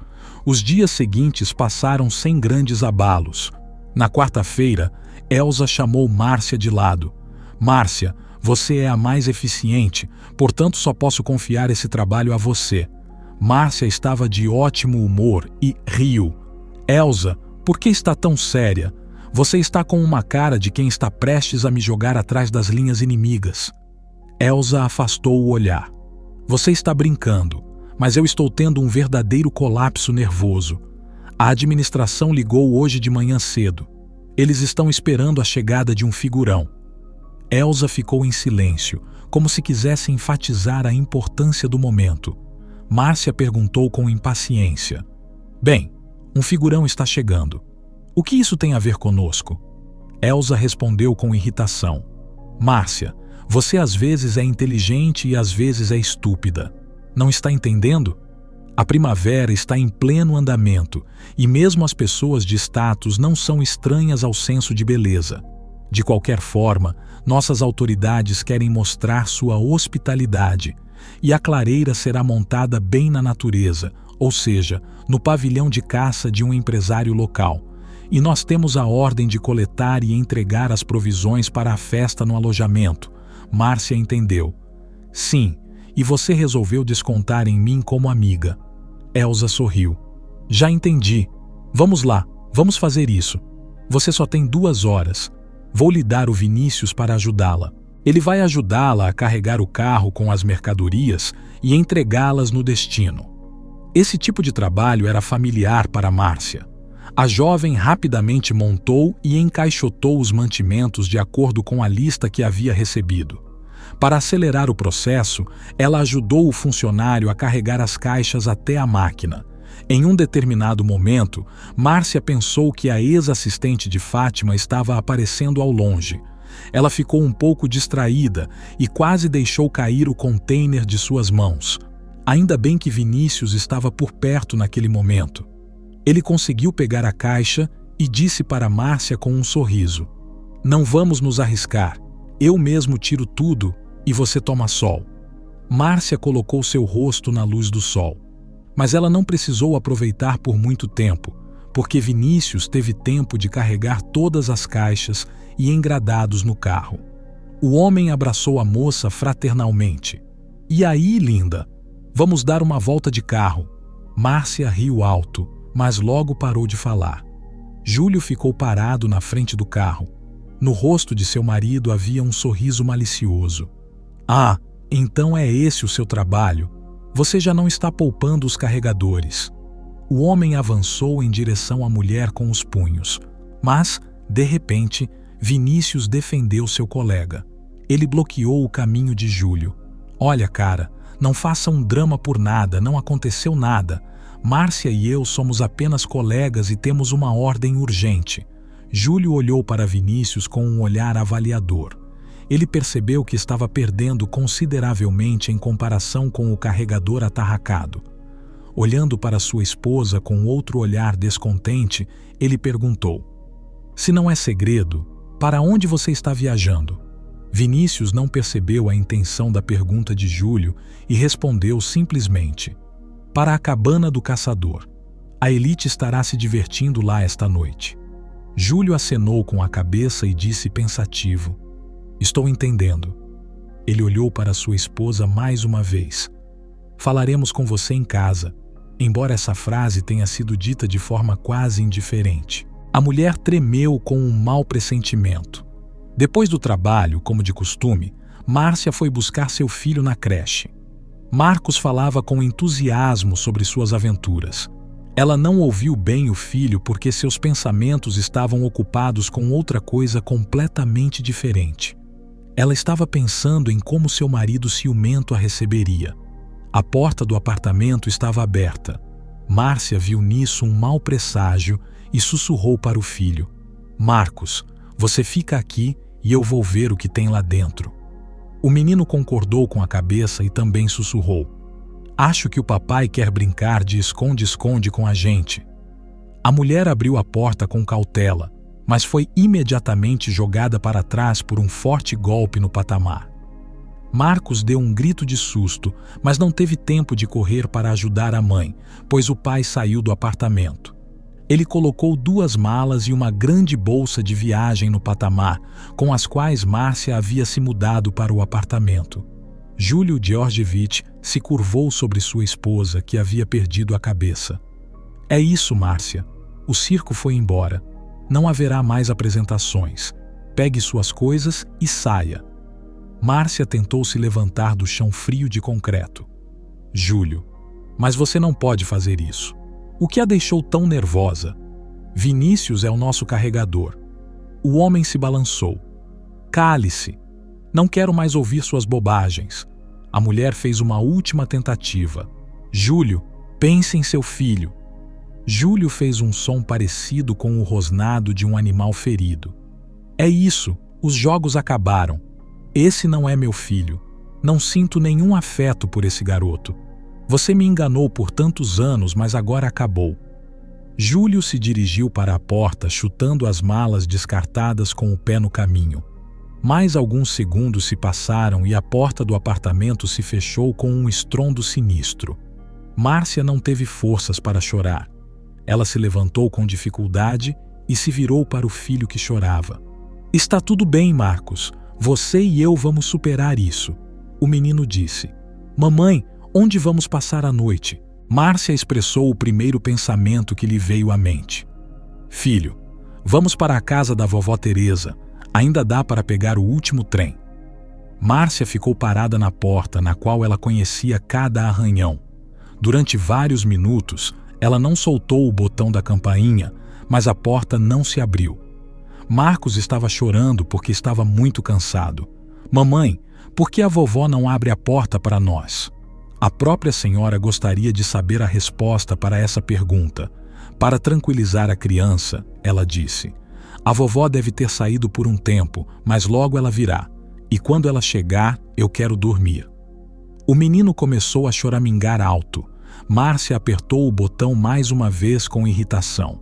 Os dias seguintes passaram sem grandes abalos. Na quarta-feira, Elsa chamou Márcia de lado. Márcia, você é a mais eficiente, portanto só posso confiar esse trabalho a você. Márcia estava de ótimo humor e riu. Elsa, por que está tão séria? Você está com uma cara de quem está prestes a me jogar atrás das linhas inimigas. Elsa afastou o olhar. Você está brincando, mas eu estou tendo um verdadeiro colapso nervoso. A administração ligou hoje de manhã cedo. Eles estão esperando a chegada de um figurão. Elsa ficou em silêncio, como se quisesse enfatizar a importância do momento. Márcia perguntou com impaciência. Bem, um figurão está chegando. O que isso tem a ver conosco? Elsa respondeu com irritação. Márcia, você às vezes é inteligente e às vezes é estúpida. Não está entendendo? A primavera está em pleno andamento e mesmo as pessoas de status não são estranhas ao senso de beleza. De qualquer forma, nossas autoridades querem mostrar sua hospitalidade e a clareira será montada bem na natureza, ou seja, no pavilhão de caça de um empresário local. E nós temos a ordem de coletar e entregar as provisões para a festa no alojamento. Márcia entendeu. Sim, e você resolveu descontar em mim como amiga. Elsa sorriu. Já entendi. Vamos lá, vamos fazer isso. Você só tem 2 horas. Vou lhe dar o Vinícius para ajudá-la. Ele vai ajudá-la a carregar o carro com as mercadorias e entregá-las no destino. Esse tipo de trabalho era familiar para Márcia. A jovem rapidamente montou e encaixotou os mantimentos de acordo com a lista que havia recebido. Para acelerar o processo, ela ajudou o funcionário a carregar as caixas até a máquina. Em um determinado momento, Márcia pensou que a ex-assistente de Fátima estava aparecendo ao longe. Ela ficou um pouco distraída e quase deixou cair o container de suas mãos. Ainda bem que Vinícius estava por perto naquele momento. Ele conseguiu pegar a caixa e disse para Márcia com um sorriso: Não vamos nos arriscar. Eu mesmo tiro tudo e você toma sol. Márcia colocou seu rosto na luz do sol. Mas ela não precisou aproveitar por muito tempo, porque Vinícius teve tempo de carregar todas as caixas e engradados no carro. O homem abraçou a moça fraternalmente. E aí, linda? Vamos dar uma volta de carro. Márcia riu alto, mas logo parou de falar. Júlio ficou parado na frente do carro. No rosto de seu marido havia um sorriso malicioso. Ah, então é esse o seu trabalho? Você já não está poupando os carregadores. O homem avançou em direção à mulher com os punhos. Mas, de repente, Vinícius defendeu seu colega. Ele bloqueou o caminho de Júlio. Olha, cara, não faça um drama por nada, não aconteceu nada. Márcia e eu somos apenas colegas e temos uma ordem urgente. Júlio olhou para Vinícius com um olhar avaliador. Ele percebeu que estava perdendo consideravelmente em comparação com o carregador atarracado. Olhando para sua esposa com outro olhar descontente, ele perguntou: Se não é segredo, para onde você está viajando? Vinícius não percebeu a intenção da pergunta de Júlio e respondeu simplesmente: Para a cabana do caçador. A elite estará se divertindo lá esta noite. Júlio acenou com a cabeça e disse pensativo: Estou entendendo. Ele olhou para sua esposa mais uma vez. Falaremos com você em casa, embora essa frase tenha sido dita de forma quase indiferente. A mulher tremeu com um mau pressentimento. Depois do trabalho, como de costume, Márcia foi buscar seu filho na creche. Marcos falava com entusiasmo sobre suas aventuras. Ela não ouviu bem o filho porque seus pensamentos estavam ocupados com outra coisa completamente diferente. Ela estava pensando em como seu marido ciumento a receberia. A porta do apartamento estava aberta. Márcia viu nisso um mau presságio e sussurrou para o filho: Marcos, você fica aqui e eu vou ver o que tem lá dentro." O menino concordou com a cabeça e também sussurrou: "Acho que o papai quer brincar de esconde-esconde com a gente." A mulher abriu a porta com cautela, mas foi imediatamente jogada para trás por um forte golpe no patamar. Marcos deu um grito de susto, mas não teve tempo de correr para ajudar a mãe, pois o pai saiu do apartamento. Ele colocou 2 malas e uma grande bolsa de viagem no patamar, com as quais Márcia havia se mudado para o apartamento. Júlio Georgievich se curvou sobre sua esposa, que havia perdido a cabeça. "É isso, Márcia. O circo foi embora. Não haverá mais apresentações. Pegue suas coisas e saia." Márcia tentou se levantar do chão frio de concreto. "Júlio, mas você não pode fazer isso. O que a deixou tão nervosa? Vinícius é o nosso carregador." O homem se balançou. "Cale-se. Não quero mais ouvir suas bobagens." A mulher fez uma última tentativa. "Júlio, pense em seu filho." Júlio fez um som parecido com o rosnado de um animal ferido. "É isso, os jogos acabaram. Esse não é meu filho. Não sinto nenhum afeto por esse garoto. Você me enganou por tantos anos, mas agora acabou." Júlio se dirigiu para a porta, chutando as malas descartadas com o pé no caminho. Mais alguns segundos se passaram e a porta do apartamento se fechou com um estrondo sinistro. Márcia não teve forças para chorar. Ela se levantou com dificuldade e se virou para o filho que chorava. "Está tudo bem, Marcos. Você e eu vamos superar isso." O menino disse. "Mamãe, onde vamos passar a noite?" Márcia expressou o primeiro pensamento que lhe veio à mente. "Filho, vamos para a casa da vovó Teresa. Ainda dá para pegar o último trem." Márcia ficou parada na porta, na qual ela conhecia cada arranhão. Durante vários minutos, ela não soltou o botão da campainha, mas a porta não se abriu. Marcos estava chorando porque estava muito cansado. "Mamãe, por que a vovó não abre a porta para nós?" A própria senhora gostaria de saber a resposta para essa pergunta. Para tranquilizar a criança, ela disse: "A vovó deve ter saído por um tempo, mas logo ela virá. E quando ela chegar, eu quero dormir." O menino começou a choramingar alto. Márcia apertou o botão mais uma vez com irritação.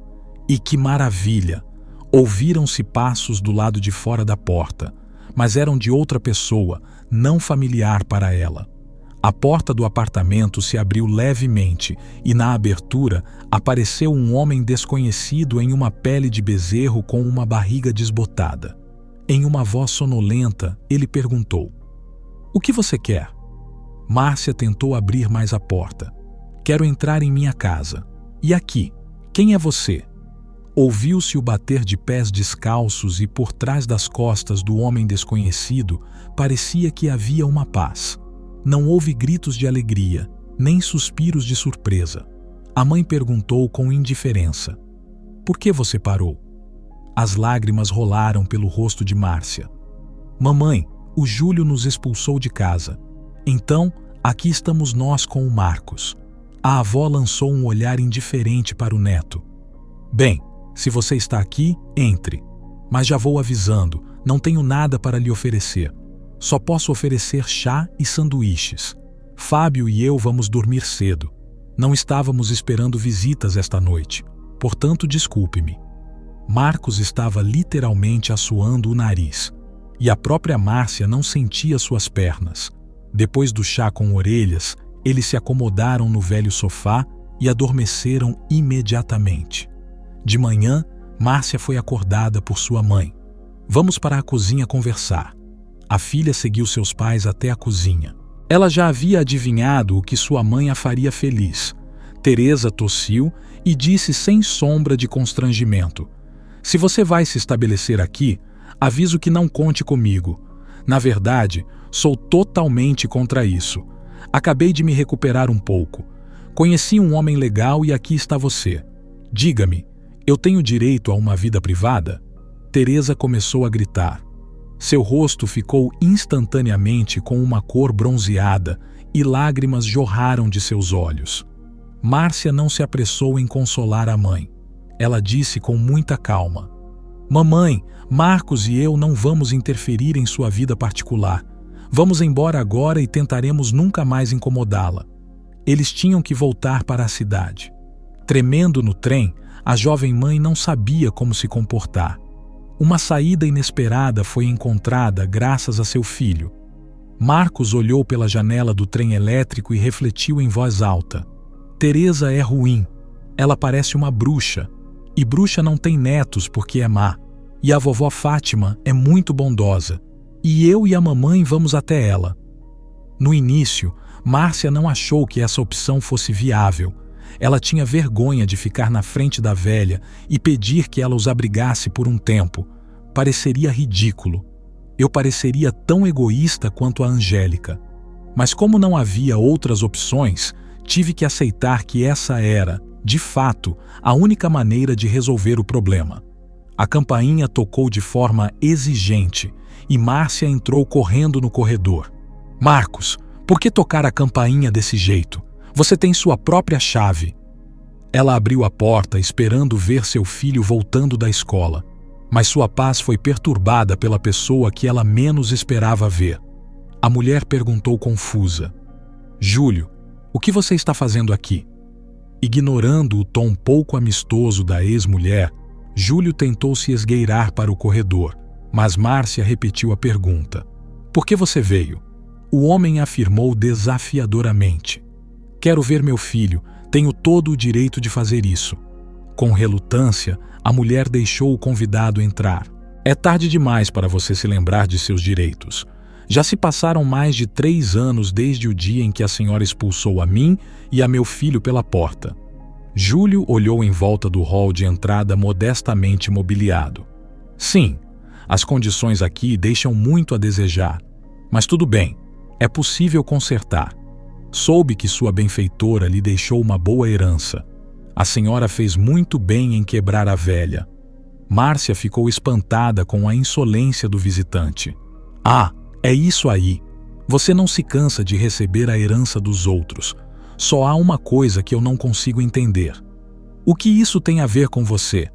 E que maravilha! Ouviram-se passos do lado de fora da porta, mas eram de outra pessoa, não familiar para ela. A porta do apartamento se abriu levemente e na abertura apareceu um homem desconhecido em uma pele de bezerro com uma barriga desbotada. Em uma voz sonolenta, ele perguntou: "O que você quer?" Márcia tentou abrir mais a porta. "Quero entrar em minha casa. E aqui, quem é você?" Ouviu-se o bater de pés descalços e por trás das costas do homem desconhecido parecia que havia uma paz. Não houve gritos de alegria, nem suspiros de surpresa. A mãe perguntou com indiferença: "Por que você parou?" As lágrimas rolaram pelo rosto de Márcia. "Mamãe, o Júlio nos expulsou de casa. Então, aqui estamos nós com o Marcos." A avó lançou um olhar indiferente para o neto. "Bem, se você está aqui, entre. Mas já vou avisando, não tenho nada para lhe oferecer. Só posso oferecer chá e sanduíches. Fábio e eu vamos dormir cedo. Não estávamos esperando visitas esta noite. Portanto, desculpe-me." Marcos estava literalmente assoando o nariz. E a própria Márcia não sentia suas pernas. Depois do chá com orelhas, eles se acomodaram no velho sofá e adormeceram imediatamente. De manhã, Márcia foi acordada por sua mãe. "Vamos para a cozinha conversar." A filha seguiu seus pais até a cozinha. Ela já havia adivinhado o que sua mãe a faria feliz. Teresa tossiu e disse sem sombra de constrangimento: "Se você vai se estabelecer aqui, aviso que não conte comigo. Na verdade, sou totalmente contra isso. Acabei de me recuperar um pouco. Conheci um homem legal e aqui está você. Diga-me, eu tenho direito a uma vida privada?" Teresa começou a gritar. Seu rosto ficou instantaneamente com uma cor bronzeada e lágrimas jorraram de seus olhos. Márcia não se apressou em consolar a mãe. Ela disse com muita calma: Mamãe, Marcos e eu não vamos interferir em sua vida particular. Vamos embora agora e tentaremos nunca mais incomodá-la. Eles tinham que voltar para a cidade. Tremendo no trem, a jovem mãe não sabia como se comportar. Uma saída inesperada foi encontrada graças a seu filho. Marcos olhou pela janela do trem elétrico e refletiu em voz alta. Teresa é ruim. Ela parece uma bruxa. E bruxa não tem netos porque é má. E a vovó Fátima é muito bondosa. E eu e a mamãe vamos até ela. No início, Márcia não achou que essa opção fosse viável. Ela tinha vergonha de ficar na frente da velha e pedir que ela os abrigasse por um tempo. Pareceria ridículo. Eu pareceria tão egoísta quanto a Angélica. Mas como não havia outras opções, tive que aceitar que essa era, de fato, a única maneira de resolver o problema. A campainha tocou de forma exigente e Márcia entrou correndo no corredor. Marcos, por que tocar a campainha desse jeito? Você tem sua própria chave. Ela abriu a porta esperando ver seu filho voltando da escola, mas sua paz foi perturbada pela pessoa que ela menos esperava ver. A mulher perguntou confusa: Júlio, o que você está fazendo aqui? Ignorando o tom pouco amistoso da ex-mulher, Júlio tentou se esgueirar para o corredor, mas Márcia repetiu a pergunta. Por que você veio? O homem afirmou desafiadoramente. Quero ver meu filho, tenho todo o direito de fazer isso. Com relutância, a mulher deixou o convidado entrar. É tarde demais para você se lembrar de seus direitos. Já se passaram mais de 3 anos desde o dia em que a senhora expulsou a mim e a meu filho pela porta. Júlio olhou em volta do hall de entrada modestamente mobiliado. Sim, as condições aqui deixam muito a desejar. Mas tudo bem, é possível consertar. Soube que sua benfeitora lhe deixou uma boa herança. A senhora fez muito bem em quebrar a velha. Márcia ficou espantada com a insolência do visitante. Ah, é isso aí. Você não se cansa de receber a herança dos outros. Só há uma coisa que eu não consigo entender. O que isso tem a ver com você?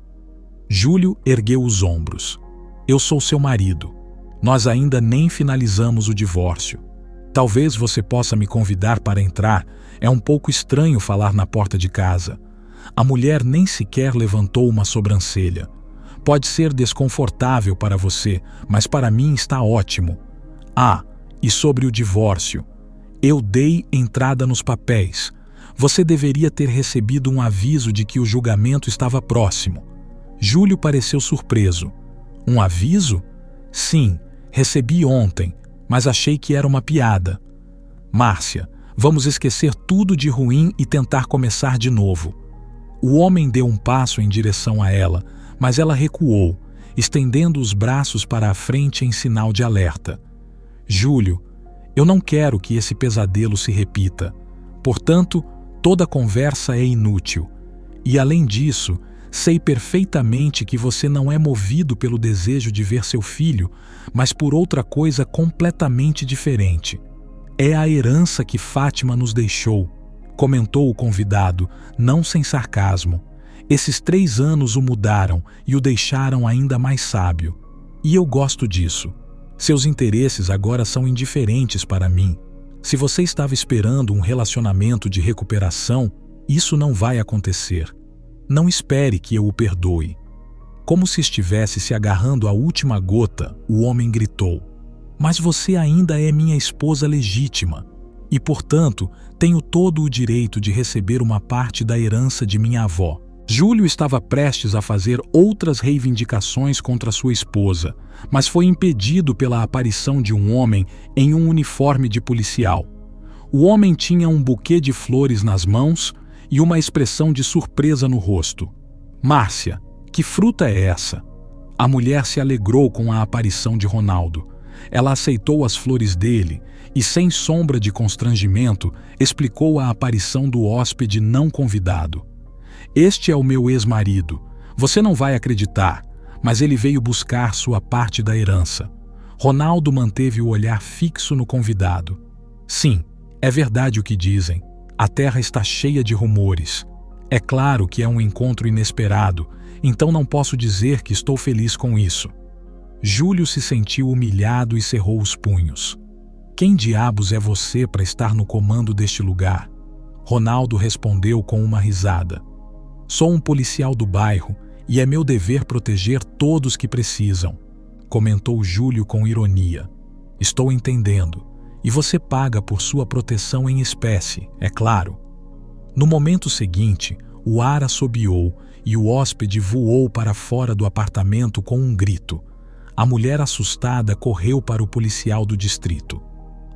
Júlio ergueu os ombros. Eu sou seu marido. Nós ainda nem finalizamos o divórcio. Talvez você possa me convidar para entrar. É um pouco estranho falar na porta de casa. A mulher nem sequer levantou uma sobrancelha. Pode ser desconfortável para você, mas para mim está ótimo. Ah, e sobre o divórcio. Eu dei entrada nos papéis. Você deveria ter recebido um aviso de que o julgamento estava próximo. Júlio pareceu surpreso. Um aviso? Sim, recebi ontem, mas achei que era uma piada. Márcia, vamos esquecer tudo de ruim e tentar começar de novo. O homem deu um passo em direção a ela, mas ela recuou, estendendo os braços para a frente em sinal de alerta. Júlio, eu não quero que esse pesadelo se repita. Portanto, toda conversa é inútil. E além disso, sei perfeitamente que você não é movido pelo desejo de ver seu filho, mas por outra coisa completamente diferente. É a herança que Fátima nos deixou, comentou o convidado, não sem sarcasmo. Esses 3 anos o mudaram e o deixaram ainda mais sábio. E eu gosto disso. Seus interesses agora são indiferentes para mim. Se você estava esperando um relacionamento de recuperação, isso não vai acontecer. Não espere que eu o perdoe. Como se estivesse se agarrando à última gota, o homem gritou. Mas você ainda é minha esposa legítima. E, portanto, tenho todo o direito de receber uma parte da herança de minha avó. Júlio estava prestes a fazer outras reivindicações contra sua esposa, mas foi impedido pela aparição de um homem em um uniforme de policial. O homem tinha um buquê de flores nas mãos e uma expressão de surpresa no rosto. Márcia, que fruta é essa? A mulher se alegrou com a aparição de Ronaldo. Ela aceitou as flores dele e, sem sombra de constrangimento, explicou a aparição do hóspede não convidado. Este é o meu ex-marido. Você não vai acreditar, mas ele veio buscar sua parte da herança. Ronaldo manteve o olhar fixo no convidado. Sim, é verdade o que dizem. A terra está cheia de rumores. É claro que é um encontro inesperado, então não posso dizer que estou feliz com isso. Júlio se sentiu humilhado e cerrou os punhos. Quem diabos é você para estar no comando deste lugar? Ronaldo respondeu com uma risada. Sou um policial do bairro e é meu dever proteger todos que precisam, comentou Júlio com ironia. Estou entendendo. E você paga por sua proteção em espécie, é claro. No momento seguinte, o ar assobiou e o hóspede voou para fora do apartamento com um grito. A mulher assustada correu para o policial do distrito.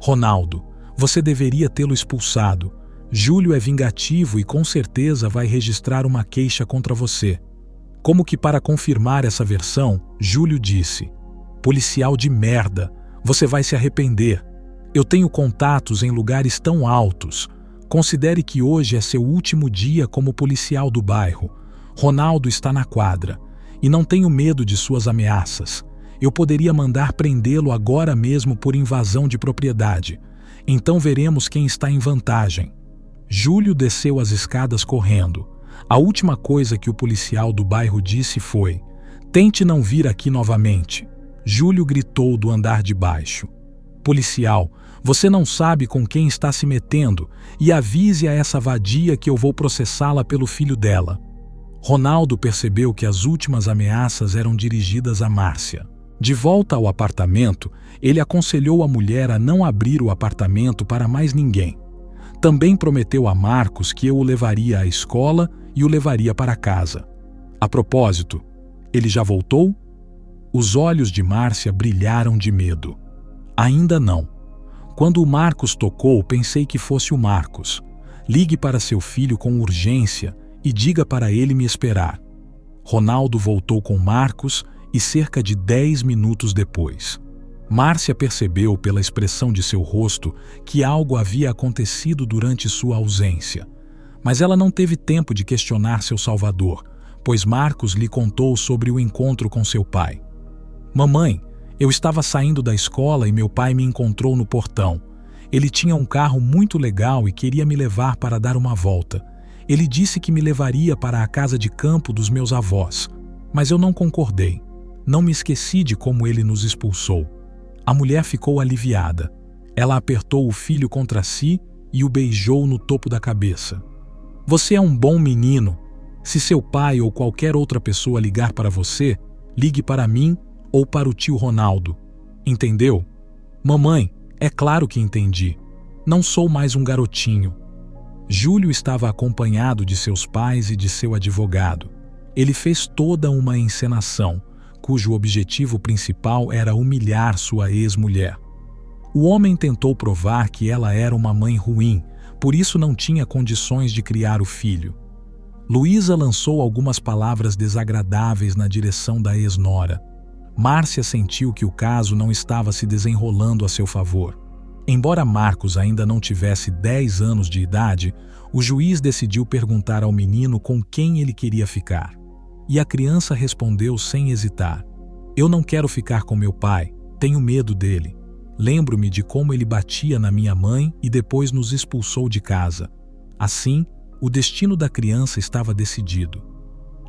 Ronaldo, você deveria tê-lo expulsado. Júlio é vingativo e com certeza vai registrar uma queixa contra você. Como que para confirmar essa versão, Júlio disse: policial de merda, você vai se arrepender. Eu tenho contatos em lugares tão altos. Considere que hoje é seu último dia como policial do bairro. Ronaldo está na quadra. E não tenho medo de suas ameaças. Eu poderia mandar prendê-lo agora mesmo por invasão de propriedade. Então veremos quem está em vantagem. Júlio desceu as escadas correndo. A última coisa que o policial do bairro disse foi: tente não vir aqui novamente. Júlio gritou do andar de baixo. Policial, você não sabe com quem está se metendo e avise a essa vadia que eu vou processá-la pelo filho dela. Ronaldo percebeu que as últimas ameaças eram dirigidas a Márcia. De volta ao apartamento, ele aconselhou a mulher a não abrir o apartamento para mais ninguém. Também prometeu a Marcos que eu o levaria à escola e o levaria para casa. A propósito, ele já voltou? Os olhos de Márcia brilharam de medo. Ainda não. Quando o Marcos tocou, pensei que fosse o Marcos. Ligue para seu filho com urgência e diga para ele me esperar. Ronaldo voltou com Marcos e cerca de 10 minutos depois. Márcia percebeu pela expressão de seu rosto que algo havia acontecido durante sua ausência. Mas ela não teve tempo de questionar seu salvador, pois Marcos lhe contou sobre o encontro com seu pai. Mamãe, eu estava saindo da escola e meu pai me encontrou no portão. Ele tinha um carro muito legal e queria me levar para dar uma volta. Ele disse que me levaria para a casa de campo dos meus avós, mas eu não concordei. Não me esqueci de como ele nos expulsou. A mulher ficou aliviada. Ela apertou o filho contra si e o beijou no topo da cabeça. Você é um bom menino. Se seu pai ou qualquer outra pessoa ligar para você, ligue para mim ou para o tio Ronaldo. Entendeu? Mamãe, é claro que entendi. Não sou mais um garotinho. Júlio estava acompanhado de seus pais e de seu advogado. Ele fez toda uma encenação, cujo objetivo principal era humilhar sua ex-mulher. O homem tentou provar que ela era uma mãe ruim, por isso não tinha condições de criar o filho. Luísa lançou algumas palavras desagradáveis na direção da ex-nora. Márcia sentiu que o caso não estava se desenrolando a seu favor. Embora Marcos ainda não tivesse 10 anos de idade, o juiz decidiu perguntar ao menino com quem ele queria ficar. E a criança respondeu sem hesitar: eu não quero ficar com meu pai, tenho medo dele. Lembro-me de como ele batia na minha mãe e depois nos expulsou de casa. Assim, o destino da criança estava decidido.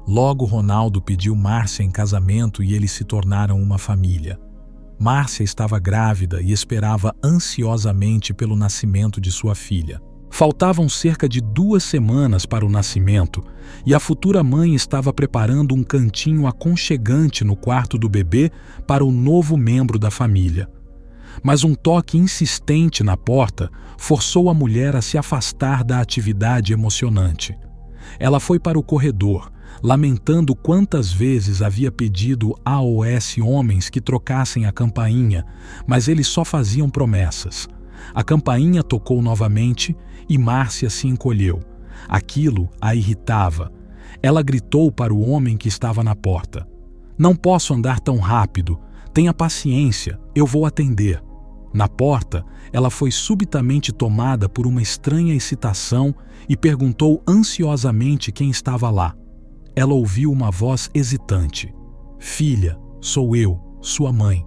Logo, Ronaldo pediu Márcia em casamento e eles se tornaram uma família. Márcia estava grávida e esperava ansiosamente pelo nascimento de sua filha. Faltavam cerca de 2 semanas para o nascimento e a futura mãe estava preparando um cantinho aconchegante no quarto do bebê para o novo membro da família. Mas um toque insistente na porta forçou a mulher a se afastar da atividade emocionante. Ela foi para o corredor, lamentando quantas vezes havia pedido aos homens que trocassem a campainha, mas eles só faziam promessas. A campainha tocou novamente e Márcia se encolheu. Aquilo a irritava. Ela gritou para o homem que estava na porta: não posso andar tão rápido. Tenha paciência, eu vou atender. Na porta, ela foi subitamente tomada por uma estranha excitação e perguntou ansiosamente quem estava lá. Ela ouviu uma voz hesitante: filha, sou eu, sua mãe.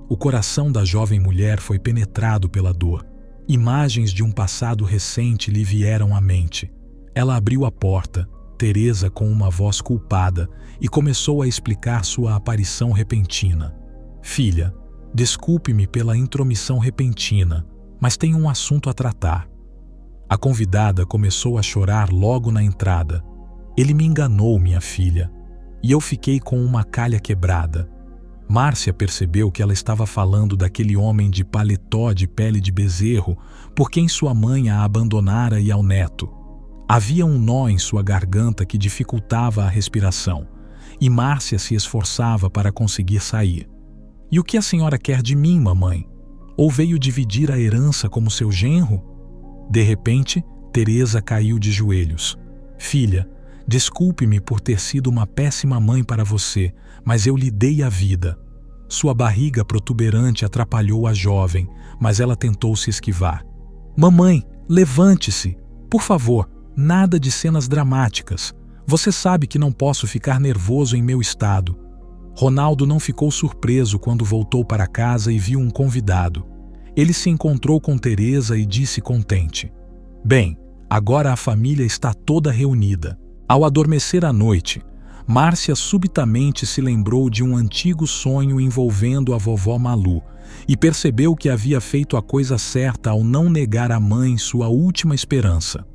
O coração da jovem mulher foi penetrado pela dor. Imagens de um passado recente lhe vieram à mente. Ela abriu a porta Teresa com uma voz culpada e começou a explicar sua aparição repentina. Filha, desculpe-me pela intromissão repentina, mas tenho um assunto a tratar. A convidada começou a chorar logo na entrada. Ele me enganou, minha filha, e eu fiquei com uma calha quebrada. Márcia percebeu que ela estava falando daquele homem de paletó de pele de bezerro por quem sua mãe a abandonara e ao neto. Havia um nó em sua garganta que dificultava a respiração, e Márcia se esforçava para conseguir sair. E o que a senhora quer de mim, mamãe? Ou veio dividir a herança como seu genro? De repente, Teresa caiu de joelhos. Filha, desculpe-me por ter sido uma péssima mãe para você, mas eu lhe dei a vida. Sua barriga protuberante atrapalhou a jovem, mas ela tentou se esquivar. Mamãe, levante-se! Por favor, nada de cenas dramáticas. Você sabe que não posso ficar nervoso em meu estado. Ronaldo não ficou surpreso quando voltou para casa e viu um convidado. Ele se encontrou com Teresa e disse contente: Bem, agora a família está toda reunida. Ao adormecer à noite, Márcia subitamente se lembrou de um antigo sonho envolvendo a vovó Malu e percebeu que havia feito a coisa certa ao não negar à mãe sua última esperança.